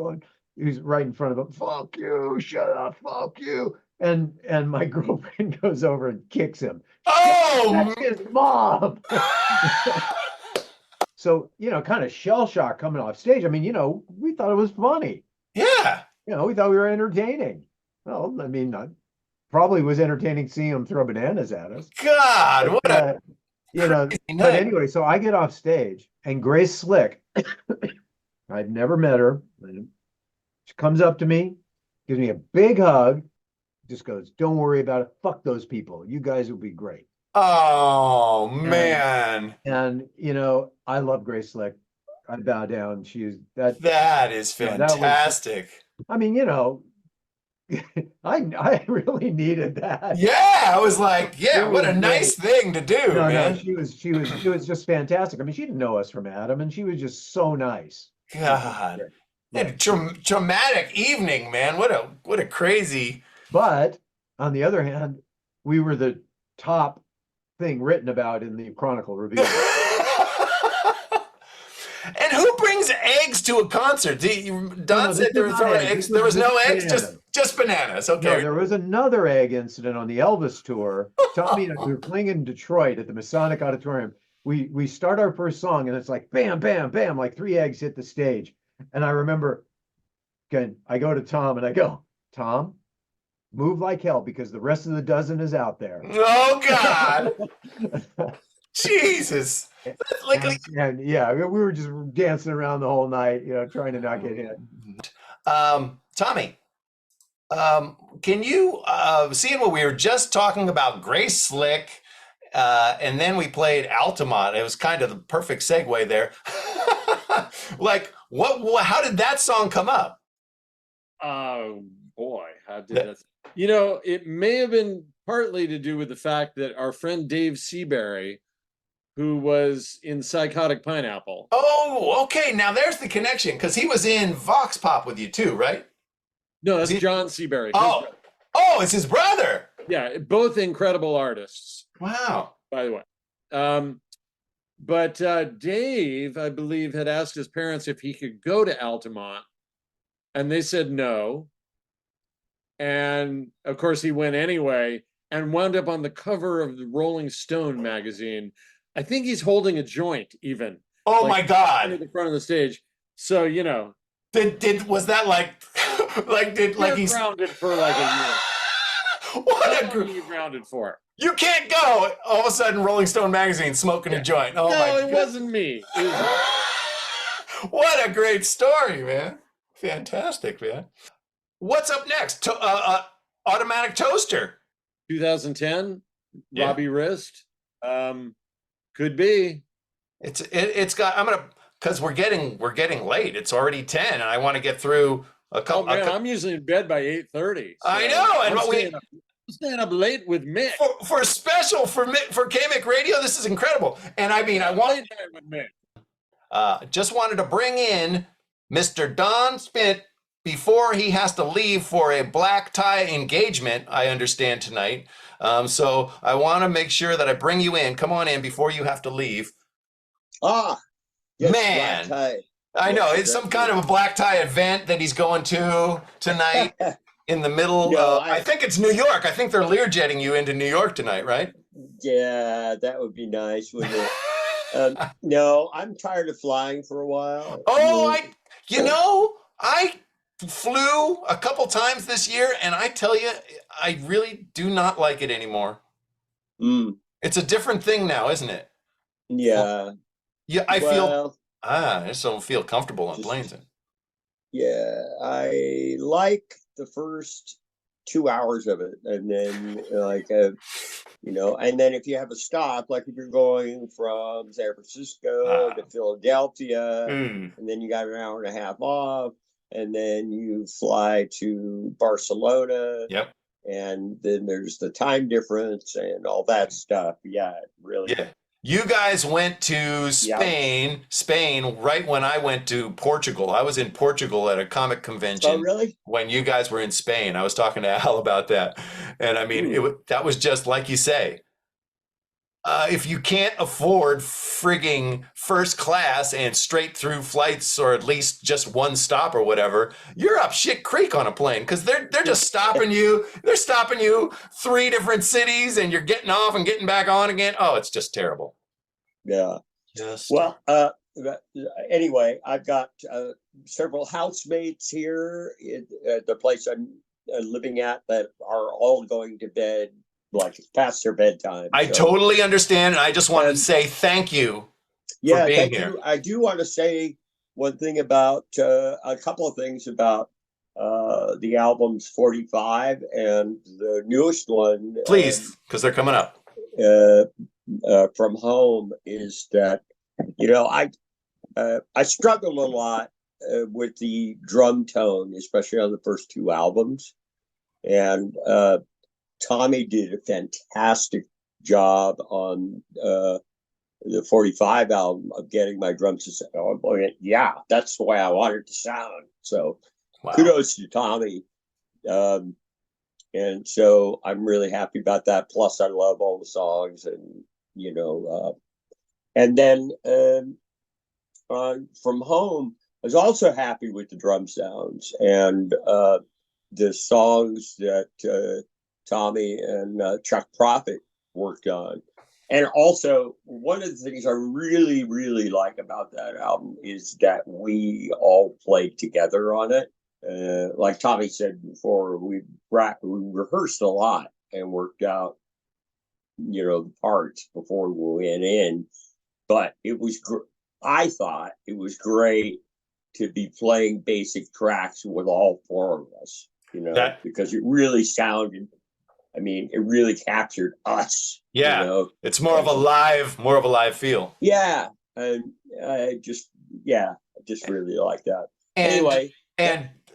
[SPEAKER 6] who's right in front of him. Fuck you, shut up, fuck you. And my girlfriend goes over and kicks him.
[SPEAKER 2] Oh,
[SPEAKER 6] that's his mom. So, kind of shell shock coming off stage. I mean, we thought it was funny.
[SPEAKER 2] Yeah.
[SPEAKER 6] We thought we were entertaining. Well, I mean, probably was entertaining seeing him throw bananas at us.
[SPEAKER 2] God, what a
[SPEAKER 6] but anyway, so I get off stage, and Grace Slick, I've never met her. She comes up to me, gives me a big hug, just goes, "Don't worry about it. Fuck those people. You guys will be great."
[SPEAKER 2] Oh man.
[SPEAKER 6] And I love Grace Slick. I bow down. That is
[SPEAKER 2] fantastic.
[SPEAKER 6] I mean, I really needed that.
[SPEAKER 2] Yeah, I was like, yeah,
[SPEAKER 6] It
[SPEAKER 2] what a
[SPEAKER 6] was
[SPEAKER 2] nice
[SPEAKER 6] great.
[SPEAKER 2] thing to do,
[SPEAKER 6] No,
[SPEAKER 2] man.
[SPEAKER 6] it was just fantastic. I mean, she didn't know us from Adam, and she was just so nice. It was just
[SPEAKER 2] God.
[SPEAKER 6] great. Yeah.
[SPEAKER 2] And traumatic evening, man. What a crazy.
[SPEAKER 6] But on the other hand, we were the top thing written about in the Chronicle Review.
[SPEAKER 2] And who brings eggs to a concert? Don said there was no eggs. There was no eggs, just bananas. Okay.
[SPEAKER 6] No, there was another egg incident on the Elvis tour. Tommy and I, we were playing in Detroit at the Masonic Auditorium. We start our first song and it's like bam, bam, bam, like 3 eggs hit the stage. And I remember, again, I go to Tom and I go, Tom, move like hell because the rest of the dozen is out there.
[SPEAKER 2] Oh God. Jesus.
[SPEAKER 6] And yeah, we were just dancing around the whole night, trying to not get hit.
[SPEAKER 2] Tommy, can you seeing what we were just talking about Grace Slick, and then we played Altamont. It was kind of the perfect segue there. Like how did that song come up?
[SPEAKER 4] Oh boy, how did that? It may have been partly to do with the fact that our friend Dave Seabury, who was in Psychotic Pineapple.
[SPEAKER 2] Oh, okay. Now there's the connection because he was in Vox Pop with you too, right?
[SPEAKER 4] No, that's John Seabury.
[SPEAKER 2] Oh, it's his brother.
[SPEAKER 4] Yeah, both incredible artists.
[SPEAKER 2] Wow.
[SPEAKER 4] By the way. But Dave, I believe, had asked his parents if he could go to Altamont, and they said no. And of course, he went anyway and wound up on the cover of the Rolling Stone magazine. I think he's holding a joint, even.
[SPEAKER 2] Oh my God!
[SPEAKER 4] At the front of the stage. So
[SPEAKER 2] was that he's
[SPEAKER 4] grounded for like a year?
[SPEAKER 2] What
[SPEAKER 4] are you grounded for?
[SPEAKER 2] You can't go. All of a sudden, Rolling Stone magazine smoking a joint. Oh
[SPEAKER 4] no,
[SPEAKER 2] my God!
[SPEAKER 4] It wasn't me.
[SPEAKER 2] What a great story, man! Fantastic, man. What's up next? Automatic Toaster.
[SPEAKER 4] 2010. Yeah. Robbie Wrist. Could be.
[SPEAKER 2] It's got. I'm gonna because we're getting late. It's already 10, and I want to get through a couple.
[SPEAKER 4] Oh man, I'm usually in bed by 8:30. So
[SPEAKER 2] I know, and
[SPEAKER 4] I'm staying up late with Mick
[SPEAKER 2] for special for KMiC Radio. This is incredible, and I want
[SPEAKER 4] with Mick.
[SPEAKER 2] Just wanted to bring in Mr. Don Spint before he has to leave for a black tie engagement. I understand tonight. So I want to make sure that I bring you in. Come on in before you have to leave.
[SPEAKER 3] Yes,
[SPEAKER 2] man,
[SPEAKER 3] black tie.
[SPEAKER 2] I know it's some kind of a black tie event that he's going to tonight in the middle. I think it's New York. I think they're Learjetting you into New York tonight, right?
[SPEAKER 3] Yeah, that would be nice, wouldn't it? No, I'm tired of flying for a while.
[SPEAKER 2] Oh, I flew a couple times this year, and I tell you, I really do not like it anymore. It's a different thing now, isn't it?
[SPEAKER 3] Yeah.
[SPEAKER 2] Yeah, I just don't feel comfortable on planes.
[SPEAKER 3] Yeah, I like the first 2 hours of it, and then and then if you have a stop, like if you're going from San Francisco to Philadelphia, and then you got an hour and a half off, and then you fly to Barcelona.
[SPEAKER 2] Yep.
[SPEAKER 3] And then there's the time difference and all that stuff. Yeah, really.
[SPEAKER 2] Yeah. You guys went to Spain, right when I went to Portugal. I was in Portugal at a comic convention.
[SPEAKER 3] Oh, really?
[SPEAKER 2] When you guys were in Spain. I was talking to Al about that. And that was just like you say. If you can't afford frigging first class and straight through flights, or at least just one stop or whatever, you're up shit creek on a plane because they're just stopping you. They're stopping you 3 different cities, and you're getting off and getting back on again. Oh, it's just terrible.
[SPEAKER 3] Yeah. Anyway, I've got several housemates here at the place I'm living at that are all going to bed like past their bedtime.
[SPEAKER 2] I totally understand, and I just wanted to say thank you for being here.
[SPEAKER 3] I do want to say one thing about a couple of things about the albums 45 and the newest one.
[SPEAKER 2] Please, because they're coming up.
[SPEAKER 3] From Home is that, I struggled a lot with the drum tone, especially on the first 2 albums. And Tommy did a fantastic job on the 45 album of getting my drums to sound. Oh, yeah, that's the way I want it to sound. So kudos to Tommy. And so I'm really happy about that. Plus, I love all the songs, and and then from home, I was also happy with the drum sounds and the songs that Tommy and Chuck Prophet worked on. And also, one of the things I really, really like about that album is that we all played together on it. Like Tommy said before, we rehearsed a lot and worked out, the parts before we went in. But it was, I thought it was great to be playing basic tracks with all four of us, because it really sounded. I mean, it really captured us.
[SPEAKER 2] Yeah, it's more of a live feel.
[SPEAKER 3] Yeah, and I just really like that.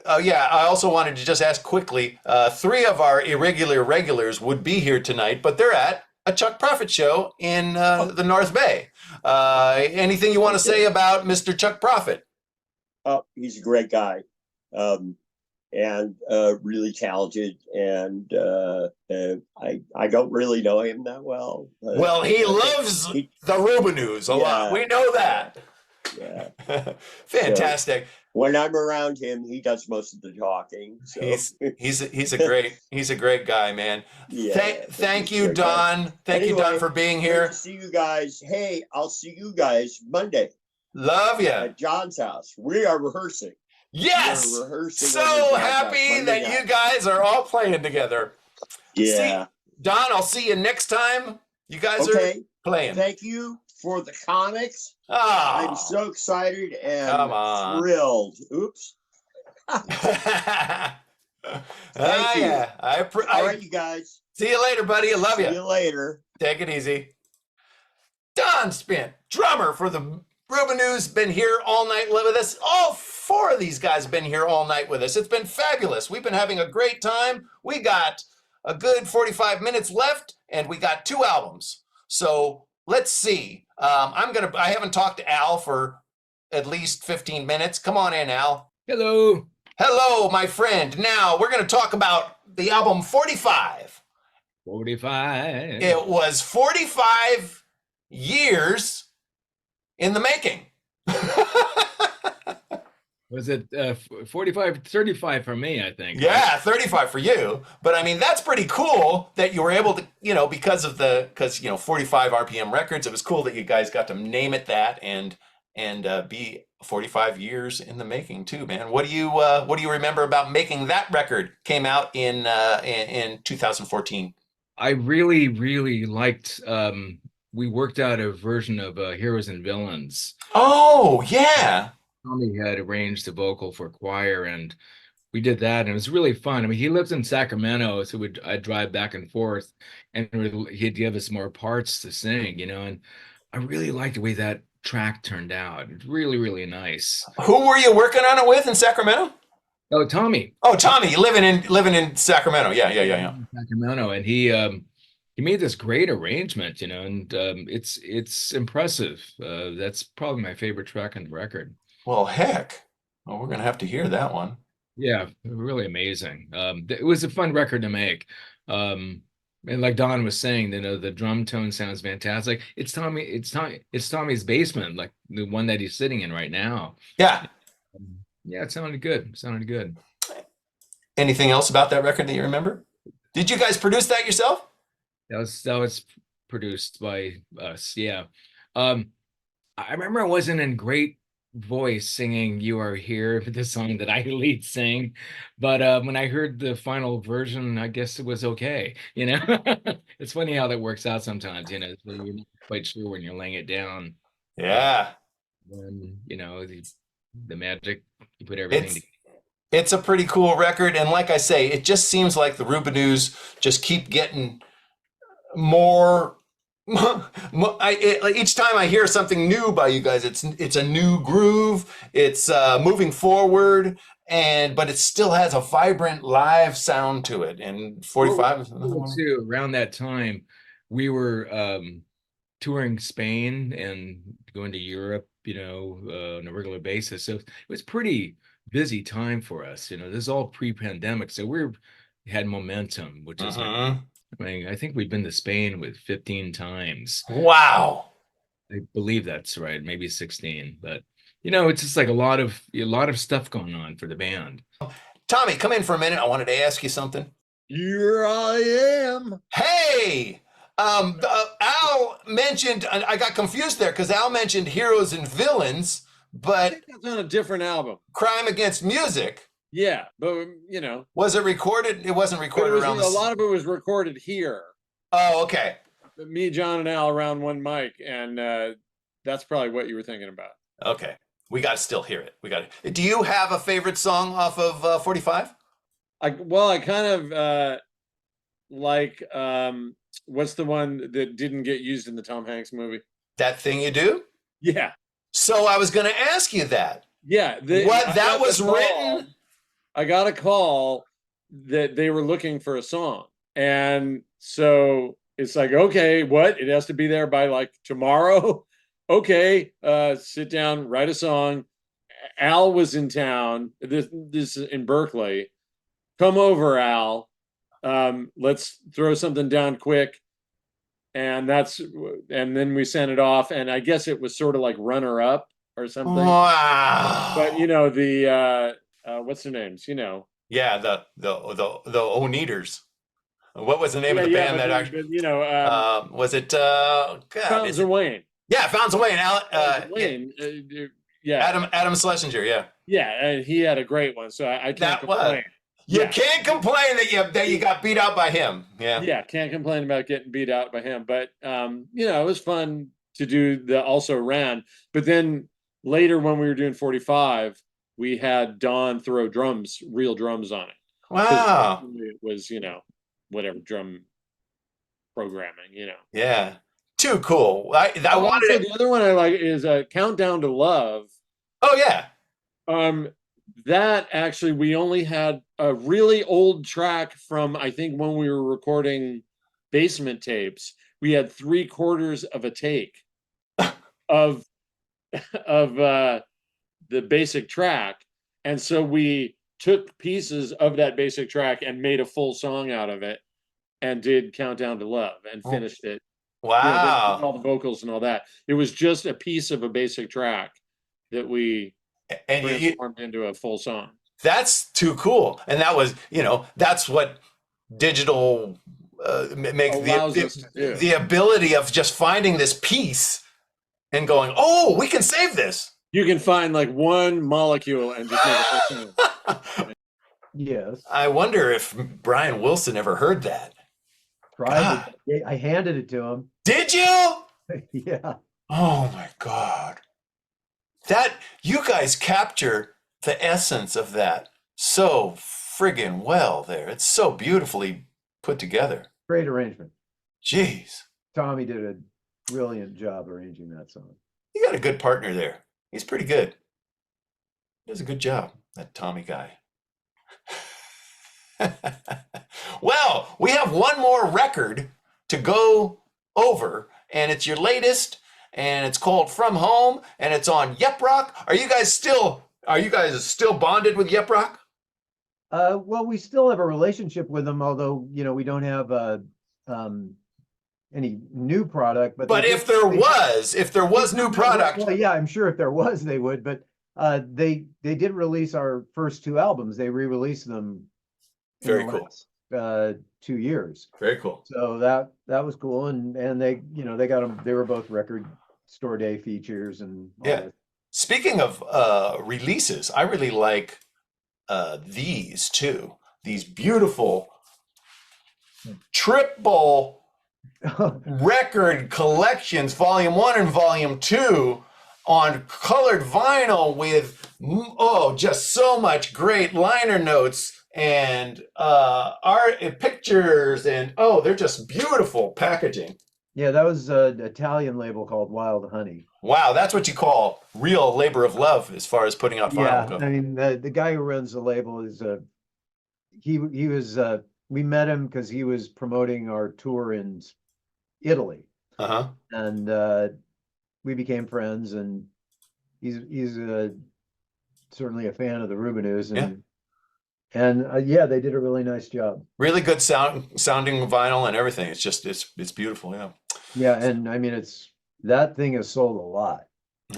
[SPEAKER 2] I also wanted to just ask quickly, 3 of our irregular regulars would be here tonight, but they're at a Chuck Prophet show in the North Bay. Anything you want to say about Mr. Chuck Prophet?
[SPEAKER 3] Oh, he's a great guy. And really talented, and I don't really know him that well.
[SPEAKER 2] Well, he loves the Rubinoos a lot. We know that.
[SPEAKER 3] Yeah,
[SPEAKER 2] fantastic.
[SPEAKER 3] So, when I'm around him, he does most of the talking. So.
[SPEAKER 2] He's a great guy, man.
[SPEAKER 3] Yeah.
[SPEAKER 2] Thank you, Don. Thank you, Don, for being here.
[SPEAKER 3] Great to see you guys. Hey, I'll see you guys Monday.
[SPEAKER 2] Love you.
[SPEAKER 3] At John's house. We are rehearsing.
[SPEAKER 2] Yes. So happy that you guys are all playing together.
[SPEAKER 3] Yeah.
[SPEAKER 2] Don, I'll see you next time. You guys are playing.
[SPEAKER 3] Thank you for the comics.
[SPEAKER 2] Oh.
[SPEAKER 3] I'm so excited and thrilled. Oops.
[SPEAKER 2] Thank you.
[SPEAKER 3] All right, you guys.
[SPEAKER 2] See you later, buddy. I love you.
[SPEAKER 3] See you later.
[SPEAKER 2] Take it easy. Don Spint, drummer for the Rubinoos, been here all night with us. All 4 of these guys have been here all night with us. It's been fabulous. We've been having a great time. We got a good 45 minutes left, and we got 2 albums. So let's see. I haven't talked to Al for at least 15 minutes. Come on in, Al.
[SPEAKER 5] Hello.
[SPEAKER 2] Hello, my friend. Now we're going to talk about the album 45.
[SPEAKER 5] 45.
[SPEAKER 2] It was 45 years in the making.
[SPEAKER 5] Was it 45, 35 for me, I think.
[SPEAKER 2] Yeah, right? 35 for you. But I mean, that's pretty cool that you were able to, because 45 RPM records, it was cool that you guys got to name it that and be 45 years in the making too, man. What do you remember about making that record? Came out in 2014.
[SPEAKER 5] I really, really liked, we worked out a version of Heroes and Villains.
[SPEAKER 2] Oh, yeah.
[SPEAKER 5] Tommy had arranged the vocal for choir, and we did that, and it was really fun. I mean, he lives in Sacramento, so I'd drive back and forth, and he'd give us more parts to sing, and I really liked the way that track turned out. It's really, really nice.
[SPEAKER 2] Who were you working on it with in Sacramento?
[SPEAKER 5] Oh, Tommy.
[SPEAKER 2] Oh, Tommy, living in Sacramento. Yeah.
[SPEAKER 5] Sacramento, and he made this great arrangement, and it's impressive. That's probably my favorite track on the record.
[SPEAKER 2] Well, heck. Well, we're going to have to hear that one.
[SPEAKER 5] Yeah, really amazing. It was a fun record to make. And like Don was saying, the drum tone sounds fantastic. It's Tommy's basement, like the one that he's sitting in right now.
[SPEAKER 2] Yeah.
[SPEAKER 5] Yeah, it sounded good.
[SPEAKER 2] Anything else about that record that you remember? Did you guys produce that yourself?
[SPEAKER 5] That was produced by us. Yeah. I remember I wasn't in great voice singing "You Are Here," the song that I lead sing, but when I heard the final version, I guess it was okay. It's funny how that works out sometimes. You're not quite sure when you're laying it down.
[SPEAKER 2] Yeah.
[SPEAKER 5] When the magic, you put everything together.
[SPEAKER 2] It's a pretty cool record, and like I say, it just seems like the Rubinoos just keep getting more. Each time I hear something new by you guys, it's a new groove. It's moving forward, but it still has a vibrant live sound to it. And 45 is another one.
[SPEAKER 5] Too, around that time, we were touring Spain and going to Europe, on a regular basis. So it was pretty busy time for us. This is all pre-pandemic, so we had momentum, which is, I think we've been to Spain with 15 times.
[SPEAKER 2] Wow.
[SPEAKER 5] I believe that's right, maybe 16, but it's just like a lot of stuff going on for the band.
[SPEAKER 2] Tommy, come in for a minute. I wanted to ask you something.
[SPEAKER 4] Here I am.
[SPEAKER 2] Hey, Al mentioned, I got confused there because Al mentioned Heroes and Villains,
[SPEAKER 4] I
[SPEAKER 2] but
[SPEAKER 4] think that's on a different album.
[SPEAKER 2] Crime Against Music.
[SPEAKER 4] Yeah, but
[SPEAKER 2] Was it recorded? It wasn't
[SPEAKER 4] but
[SPEAKER 2] recorded around
[SPEAKER 4] a lot of it was recorded here.
[SPEAKER 2] Oh, okay.
[SPEAKER 4] Me, John, and Al around one mic, and that's probably what you were thinking about.
[SPEAKER 2] Okay. We got to still hear it. Do you have a favorite song off of 45?
[SPEAKER 4] I kind of like what's the one that didn't get used in the Tom Hanks movie?
[SPEAKER 2] That Thing You Do?
[SPEAKER 4] Yeah.
[SPEAKER 2] So I was going to ask you that.
[SPEAKER 4] Yeah.
[SPEAKER 2] That was written?
[SPEAKER 4] I got a call that they were looking for a song. And so it's like, okay, what? It has to be there by like tomorrow? Okay, sit down, write a song. Al was in town. This is in Berkeley. Come over, Al. Let's throw something down quick. And then we sent it off. And I guess it was sort of like runner up or something.
[SPEAKER 2] Wow.
[SPEAKER 4] But the what's their names?
[SPEAKER 2] Yeah, the Oneaters. What was the name of the band that actually? Was it?
[SPEAKER 4] Fountains of Wayne.
[SPEAKER 2] Yeah, Fountains of Wayne.
[SPEAKER 4] Wayne.
[SPEAKER 2] Yeah. Adam Schlesinger. Yeah.
[SPEAKER 4] Yeah, and he had a great one. So I can't complain.
[SPEAKER 2] You can't complain that you got beat out by him. Yeah.
[SPEAKER 4] Yeah, can't complain about getting beat out by him. But it was fun to do the Also Ran. But then later when we were doing 45, we had Don throw real drums on it.
[SPEAKER 2] Wow.
[SPEAKER 4] It was, whatever drum programming,
[SPEAKER 2] Yeah. Too cool.
[SPEAKER 4] The other one I like is Countdown to Love.
[SPEAKER 2] Oh yeah.
[SPEAKER 4] That actually we only had a really old track from I think when we were recording basement tapes. We had 3/4 of a take of the basic track, and so we took pieces of that basic track and made a full song out of it, and did Countdown to Love and finished it.
[SPEAKER 2] Wow.
[SPEAKER 4] All the vocals and all that. It was just a piece of a basic track that we transformed into a full song.
[SPEAKER 2] That's too cool. And that was, that's what digital makes the ability of just finding this piece and going, oh, we can save this.
[SPEAKER 4] You can find like one molecule and just make a full song.
[SPEAKER 6] Yes.
[SPEAKER 2] I wonder if Brian Wilson ever heard that.
[SPEAKER 6] Probably. I handed it to him.
[SPEAKER 2] Did you?
[SPEAKER 6] Yeah.
[SPEAKER 2] Oh my God. That you guys capture the essence of that so friggin' well there. It's so beautifully put together.
[SPEAKER 6] Great arrangement.
[SPEAKER 2] Jeez.
[SPEAKER 6] Tommy did a brilliant job arranging that song.
[SPEAKER 2] You got a good partner there. He's pretty good. He does a good job, that Tommy guy. Well, we have one more record to go over, and it's your latest, and it's called From Home, and it's on Yep Rock. Are you guys still bonded with Yep Rock?
[SPEAKER 6] Well, we still have a relationship with them, although we don't have any new product. But
[SPEAKER 2] if there was new product,
[SPEAKER 6] well, yeah, I'm sure if there was, they would. But they did release our first 2 albums. They re-released them.
[SPEAKER 2] Very cool.
[SPEAKER 6] 2 years.
[SPEAKER 2] Very cool.
[SPEAKER 6] So that was cool, and they they got them. They were both record store day features and all that.
[SPEAKER 2] Speaking of releases, I really like these too. These beautiful triple record collections, Volume 1 and Volume 2, on colored vinyl with just so much great liner notes and art and pictures, and they're just beautiful packaging.
[SPEAKER 6] Yeah, that was an Italian label called Wild Honey.
[SPEAKER 2] Wow, that's what you call real labor of love as far as putting out vinyl
[SPEAKER 6] Yeah,
[SPEAKER 2] go.
[SPEAKER 6] I mean the guy who runs the label is he was we met him because he was promoting our tour in Italy,
[SPEAKER 2] Uh-huh.
[SPEAKER 6] and we became friends, and he's certainly a fan of the Rubinoos,
[SPEAKER 2] Yeah.
[SPEAKER 6] and yeah, they did a really nice job.
[SPEAKER 2] Really good sounding vinyl and everything. It's just it's beautiful, yeah.
[SPEAKER 6] Yeah, and I mean that thing has sold a lot.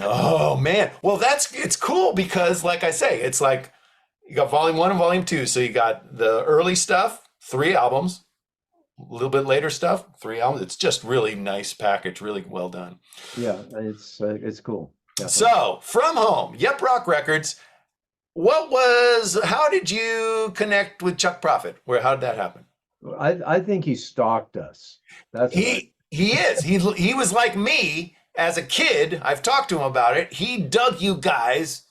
[SPEAKER 2] Oh man. Well, it's cool because like I say, it's like you got volume 1 and volume 2. So you got the early stuff, 3 albums, a little bit later stuff, 3 albums. It's just really nice package, really well done.
[SPEAKER 6] Yeah, it's cool. Definitely.
[SPEAKER 2] So, from home, Yep Rock Records. How did you connect with Chuck Prophet? How did that happen?
[SPEAKER 6] I think he stalked us. That's
[SPEAKER 2] He is. He was like me as a kid. I've talked to him about it. He dug you guys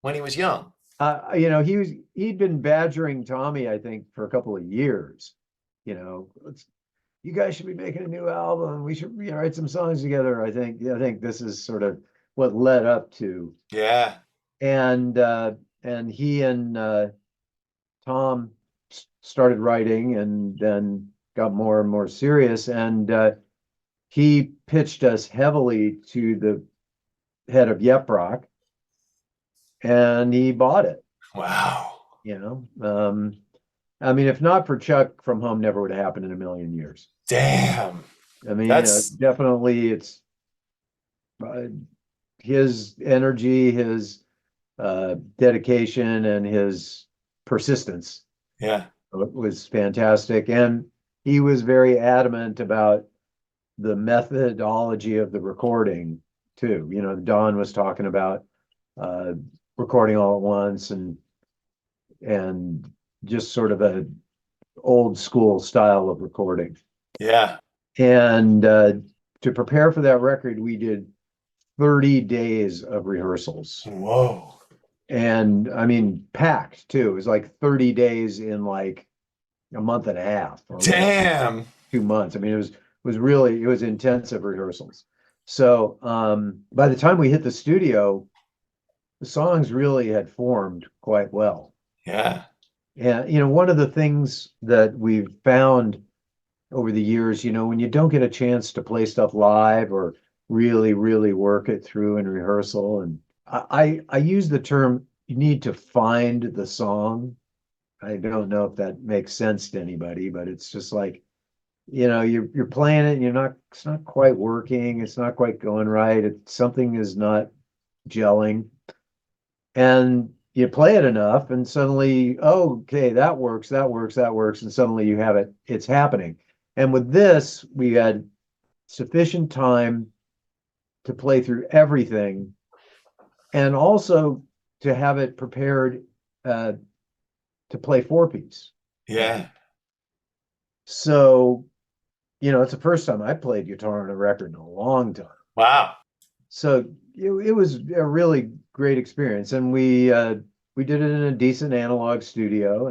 [SPEAKER 2] when he was young.
[SPEAKER 6] He'd been badgering Tommy, I think, for a couple of years. You guys should be making a new album. We should write some songs together. I think this is sort of what led up to.
[SPEAKER 2] Yeah.
[SPEAKER 6] And he and Tom started writing, and then got more and more serious. And he pitched us heavily to the head of Yep Rock, and he bought it.
[SPEAKER 2] Wow.
[SPEAKER 6] I mean, if not for Chuck, From Home never would have happened in a million years.
[SPEAKER 2] Damn.
[SPEAKER 6] I mean,
[SPEAKER 2] That's
[SPEAKER 6] definitely it's his energy, his dedication, and his persistence.
[SPEAKER 2] Yeah.
[SPEAKER 6] Was fantastic. And he was very adamant about the methodology of the recording too. Don was talking about recording all at once, and just sort of a old school style of recording.
[SPEAKER 2] Yeah.
[SPEAKER 6] And to prepare for that record, we did 30 days of rehearsals.
[SPEAKER 2] Whoa.
[SPEAKER 6] And I mean, packed too. It was like 30 days in like a month and a half.
[SPEAKER 2] Damn.
[SPEAKER 6] 2 months. I mean, it was intensive rehearsals. So by the time we hit the studio, the songs really had formed quite well.
[SPEAKER 2] Yeah.
[SPEAKER 6] And one of the things that we've found over the years, when you don't get a chance to play stuff live or really, really work it through in rehearsal, and I use the term, you need to find the song. I don't know if that makes sense to anybody, but it's just like, you're playing it and it's not quite working. It's not quite going right. Something is not gelling. And you play it enough and suddenly, okay, that works. And suddenly you have it, it's happening. And with this, we had sufficient time to play through everything, and also to have it prepared to play 4-piece.
[SPEAKER 2] Yeah.
[SPEAKER 6] So, it's the first time I played guitar on a record in a long time.
[SPEAKER 2] Wow.
[SPEAKER 6] So it was a really great experience, and we did it in a decent analog studio,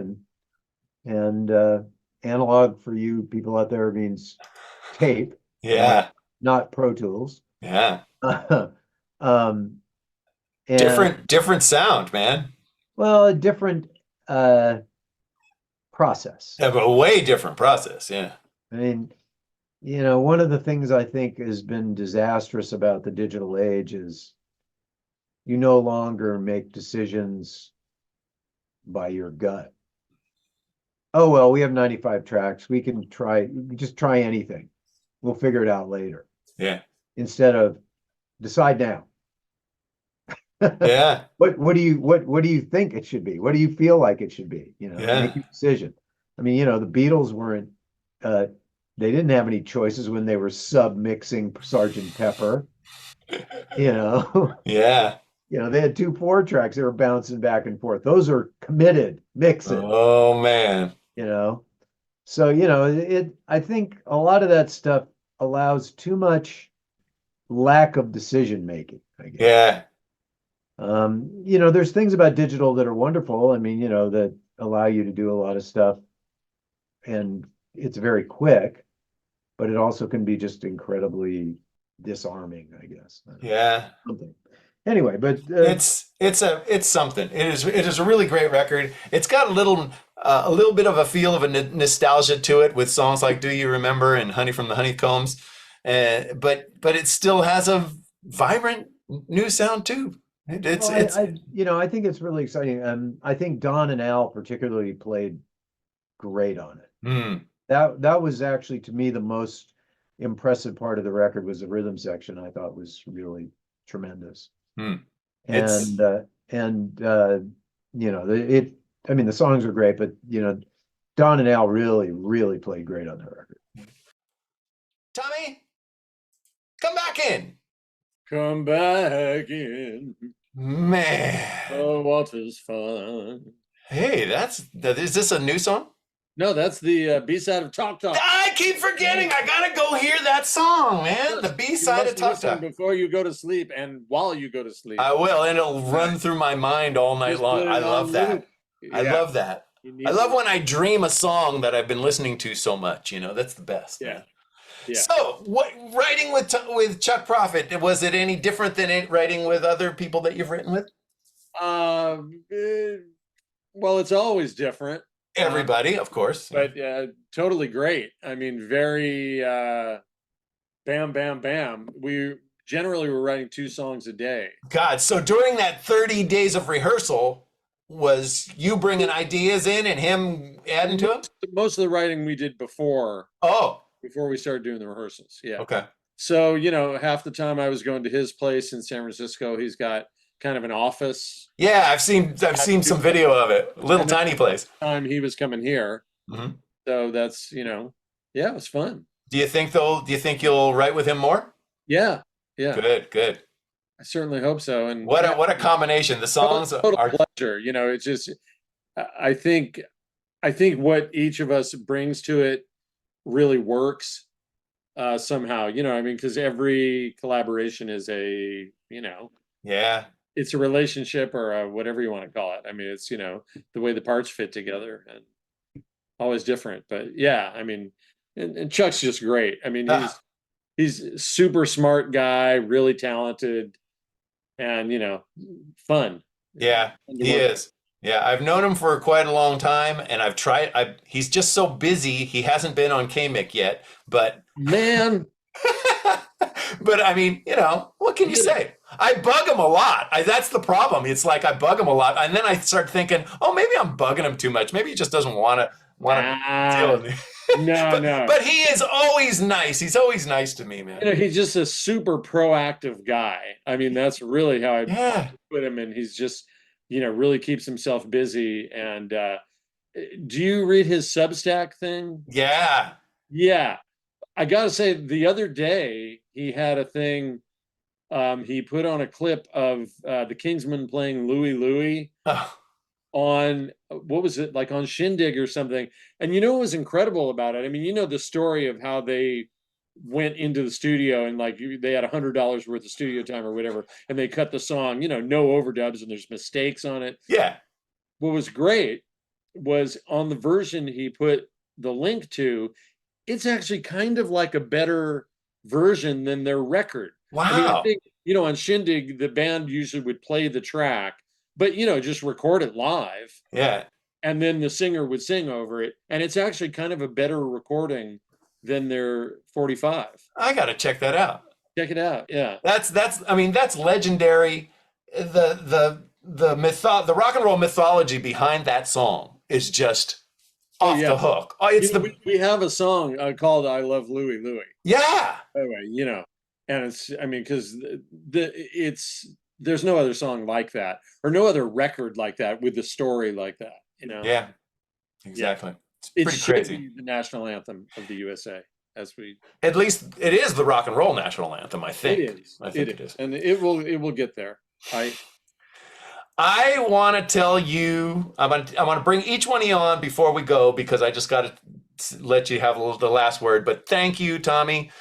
[SPEAKER 6] and analog for you people out there means tape.
[SPEAKER 2] Yeah.
[SPEAKER 6] Not Pro Tools.
[SPEAKER 2] Yeah.
[SPEAKER 6] And,
[SPEAKER 2] Different sound, man.
[SPEAKER 6] Well, a different process.
[SPEAKER 2] A way different process. Yeah.
[SPEAKER 6] I mean, one of the things I think has been disastrous about the digital age is you no longer make decisions by your gut. Oh, well, we have 95 tracks. We can just try anything. We'll figure it out later.
[SPEAKER 2] Yeah.
[SPEAKER 6] Instead of decide now.
[SPEAKER 2] Yeah.
[SPEAKER 6] What do you think it should be? What do you feel like it should be?
[SPEAKER 2] Yeah.
[SPEAKER 6] Make a decision. I mean, the Beatles weren't they didn't have any choices when they were sub-mixing Sgt. Pepper.
[SPEAKER 2] Yeah.
[SPEAKER 6] They had 2 4-tracks they were bouncing back and forth. Those are committed mixes.
[SPEAKER 2] Oh man.
[SPEAKER 6] So I think a lot of that stuff allows too much lack of decision making, I guess.
[SPEAKER 2] Yeah.
[SPEAKER 6] There's things about digital that are wonderful. I mean, that allow you to do a lot of stuff, and it's very quick. but it also can be just incredibly disarming, I guess.
[SPEAKER 2] Yeah.
[SPEAKER 6] Something. Anyway, but
[SPEAKER 2] It's something. It is a really great record. It's got a little bit of a feel of a nostalgia to it with songs like "Do You Remember" and "Honey from the Honeycombs," but it still has a vibrant new sound too.
[SPEAKER 6] I think it's really exciting. I think Don and Al particularly played great on it.
[SPEAKER 2] Mm.
[SPEAKER 6] That was actually, to me, the most impressive part of the record was the rhythm section. I thought was really tremendous.
[SPEAKER 2] Mm.
[SPEAKER 6] The songs are great, but Don and Al really played great on that record.
[SPEAKER 2] Tommy, come back in.
[SPEAKER 4] Come back in.
[SPEAKER 2] Man.
[SPEAKER 4] Oh, what is fun?
[SPEAKER 2] Hey, is this a new song?
[SPEAKER 4] No, that's the B-side of Talk Talk.
[SPEAKER 2] I keep forgetting. I gotta go hear that song, man. The B-side of Talk Talk.
[SPEAKER 4] Before you go to sleep and while you go to sleep.
[SPEAKER 2] I will, and it'll run through my mind all night long. I love that. I love that. I love when I dream a song that I've been listening to so much. That's the best.
[SPEAKER 4] Yeah.
[SPEAKER 2] So, what writing with Chuck Prophet, was it any different than writing with other people that you've written with?
[SPEAKER 4] Well, it's always different.
[SPEAKER 2] Everybody, of course.
[SPEAKER 4] But totally great. I mean, very bam, bam, bam. We generally were writing 2 songs a day.
[SPEAKER 2] God, so during that 30 days of rehearsal, was you bringing ideas in and him adding to them?
[SPEAKER 4] Most of the writing we did before.
[SPEAKER 2] Oh.
[SPEAKER 4] Before we started doing the rehearsals. Yeah.
[SPEAKER 2] Okay.
[SPEAKER 4] So, half the time I was going to his place in San Francisco. He's got kind of an office.
[SPEAKER 2] Yeah, I've seen some video of it. Little tiny place.
[SPEAKER 4] Time he was coming here.
[SPEAKER 2] Mm-hmm.
[SPEAKER 4] So that's, it was fun.
[SPEAKER 2] Do you think you'll write with him more?
[SPEAKER 4] Yeah. Yeah.
[SPEAKER 2] Good.
[SPEAKER 4] I certainly hope so. And
[SPEAKER 2] what a combination. The songs
[SPEAKER 4] are pleasure. It's just, I think what each of us brings to it really works somehow, because every collaboration is it's a relationship or whatever you want to call it. I mean, it's, the way the parts fit together and always different, but yeah, I mean, and Chuck's just great. I mean, he's a super smart guy, really talented and, fun.
[SPEAKER 2] Yeah, he is. Yeah, I've known him for quite a long time, and he's just so busy, he hasn't been on KMiC yet, but...
[SPEAKER 4] Man!
[SPEAKER 2] But, I mean, what can you say? I bug him a lot. That's the problem. It's like I bug him a lot, and then I start thinking, oh, maybe I'm bugging him too much. Maybe he just doesn't want to deal with me.
[SPEAKER 4] No.
[SPEAKER 2] But he is always nice. He's always nice to me, man.
[SPEAKER 4] He's just a super proactive guy. I mean, that's really how I put him in. He's just... really keeps himself busy. And do you read his Substack thing?
[SPEAKER 2] Yeah.
[SPEAKER 4] Yeah. I got to say, the other day, he had a thing. He put on a clip of the Kingsmen playing Louie Louie on, what was it, like on Shindig or something. And what was incredible about it? I mean, the story of how they went into the studio and they had $100 worth of studio time or whatever, and they cut the song, no overdubs and there's mistakes on it.
[SPEAKER 2] Yeah.
[SPEAKER 4] What was great was on the version he put the link to, it's actually kind of like a better version than their record.
[SPEAKER 2] Wow.
[SPEAKER 4] I mean, I think, on Shindig, the band usually would play the track, but, just record it live.
[SPEAKER 2] Yeah.
[SPEAKER 4] And then the singer would sing over it. And it's actually kind of a better recording than their 45.
[SPEAKER 2] I got to check that out.
[SPEAKER 4] Check it out. Yeah.
[SPEAKER 2] That's legendary. The rock and roll mythology behind that song is just off the hook. Oh,
[SPEAKER 4] we have a song called "I Love Louie Louie."
[SPEAKER 2] Yeah.
[SPEAKER 4] Anyway, and it's, I mean, because there's no other song like that or no other record like that with the story like that.
[SPEAKER 2] Yeah. Exactly.
[SPEAKER 4] Yeah.
[SPEAKER 2] It's pretty crazy.
[SPEAKER 4] Be the national anthem of the USA,
[SPEAKER 2] at least it is the rock and roll national anthem. I think
[SPEAKER 4] it is.
[SPEAKER 2] I think it is,
[SPEAKER 4] and it will get there.
[SPEAKER 2] I want to tell you. I want to bring each one of you on before we go because I just got to let you have the last word. But thank you, Tommy.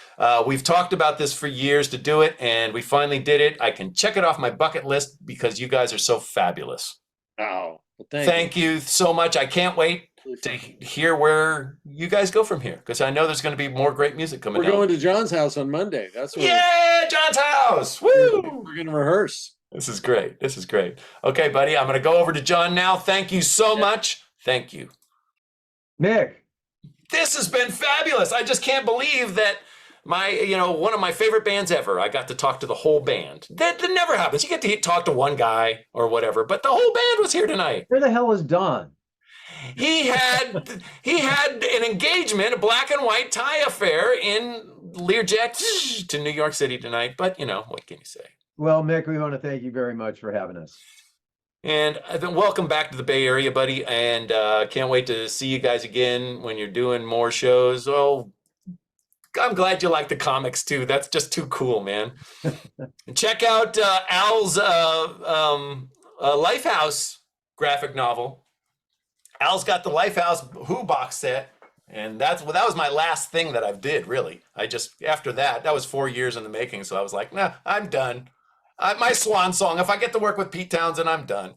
[SPEAKER 2] We've talked about this for years to do it, and we finally did it. I can check it off my bucket list because you guys are so fabulous.
[SPEAKER 4] Oh, well,
[SPEAKER 2] thank you so much. I can't wait to hear where you guys go from here, because I know there's going to be more great music coming.
[SPEAKER 4] We're going to John's house on Monday. That's what
[SPEAKER 2] John's house. Woo!
[SPEAKER 4] We're going to rehearse.
[SPEAKER 2] This is great. This is great. Okay, buddy, I'm going to go over to John now. Thank you so much. Thank you,
[SPEAKER 6] Mick.
[SPEAKER 2] This has been fabulous. I just can't believe that one of my favorite bands ever, I got to talk to the whole band. That never happens. You get to talk to one guy or whatever, but the whole band was here tonight.
[SPEAKER 6] Where the hell is Don?
[SPEAKER 2] He had an engagement, a black and white tie affair in Learjet to New York City tonight. But what can you say?
[SPEAKER 6] Well, Mick, we want to thank you very much for having us.
[SPEAKER 2] And welcome back to the Bay Area, buddy. And can't wait to see you guys again when you're doing more shows. Oh, I'm glad you like the comics too. That's just too cool, man. Check out Al's Lifehouse graphic novel. Al's got the Lifehouse Who box set, and that was my last thing that I did, really. After that was 4 years in the making, so I was like, nah, I'm done. My swan song, if I get to work with Pete Townsend, I'm done.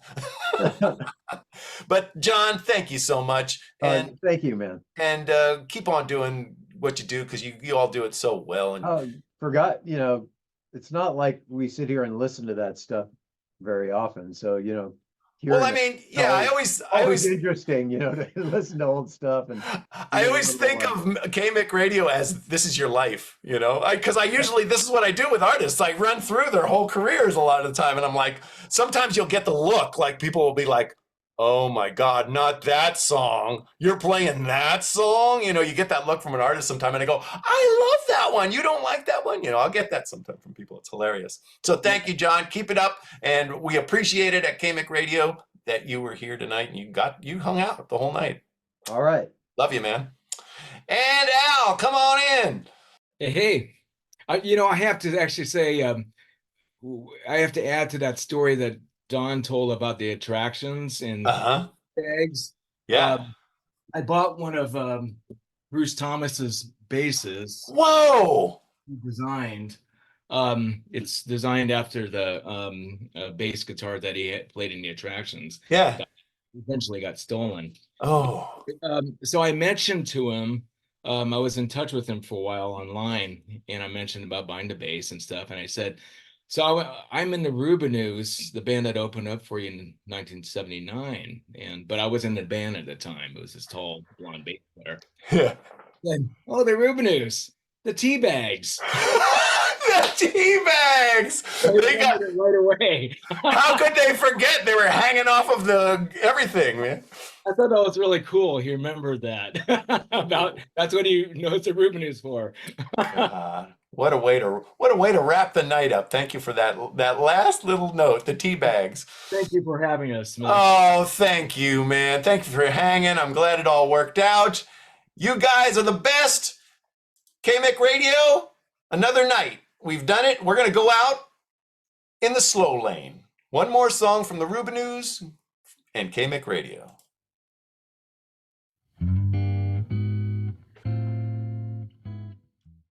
[SPEAKER 2] But John, thank you so much. And
[SPEAKER 6] thank you, man.
[SPEAKER 2] And keep on doing what you do, because you all do it so well. And
[SPEAKER 6] forgot, it's not like we sit here and listen to that stuff very often. So,
[SPEAKER 2] well, I mean, yeah, I always
[SPEAKER 6] interesting, to listen to old stuff. And
[SPEAKER 2] I always think of KMiC Radio as this is your life, because I usually, this is what I do with artists. I run through their whole careers a lot of the time. And I'm like, sometimes you'll get the look, like people will be like, oh my God, not that song. You're playing that song? You get that look from an artist sometime, and I go, I love that one. You don't like that one? I'll get that sometime from people. It's hilarious. So thank you, John. Keep it up. And we appreciate it at KMiC Radio that you were here tonight and you hung out the whole night.
[SPEAKER 6] All right.
[SPEAKER 2] Love you, man. And Al, come on in.
[SPEAKER 5] Hey, I have to actually say, I have to add to that story that Don told about the attractions and bags.
[SPEAKER 2] Yeah.
[SPEAKER 5] I bought one of Bruce Thomas's basses.
[SPEAKER 2] Whoa!
[SPEAKER 5] He designed. It's designed after the bass guitar that he had played in the attractions.
[SPEAKER 2] Yeah.
[SPEAKER 5] That eventually got stolen.
[SPEAKER 2] Oh.
[SPEAKER 5] So I mentioned to him, I was in touch with him for a while online, and I mentioned about buying the bass and stuff. And I said, so I'm in the Rubinoos, the band that opened up for you in 1979, but I was in the band at the time. It was this tall blonde bass player.
[SPEAKER 2] Yeah.
[SPEAKER 5] And, the Rubinoos, the tea bags.
[SPEAKER 2] The tea bags. They got
[SPEAKER 5] it right away.
[SPEAKER 2] How could they forget? They were hanging off of everything, man.
[SPEAKER 5] I thought that was really cool. He remembered that. That's what he knows the Rubinoos for.
[SPEAKER 2] What a way to wrap the night up. Thank you for that last little note, the tea bags.
[SPEAKER 5] Thank you for having us, man.
[SPEAKER 2] Oh, thank you, man. Thank you for hanging. I'm glad it all worked out. You guys are the best. KMiC Radio, another night. We've done it. We're going to go out in the slow lane. One more song from the Rubinoos and KMiC Radio.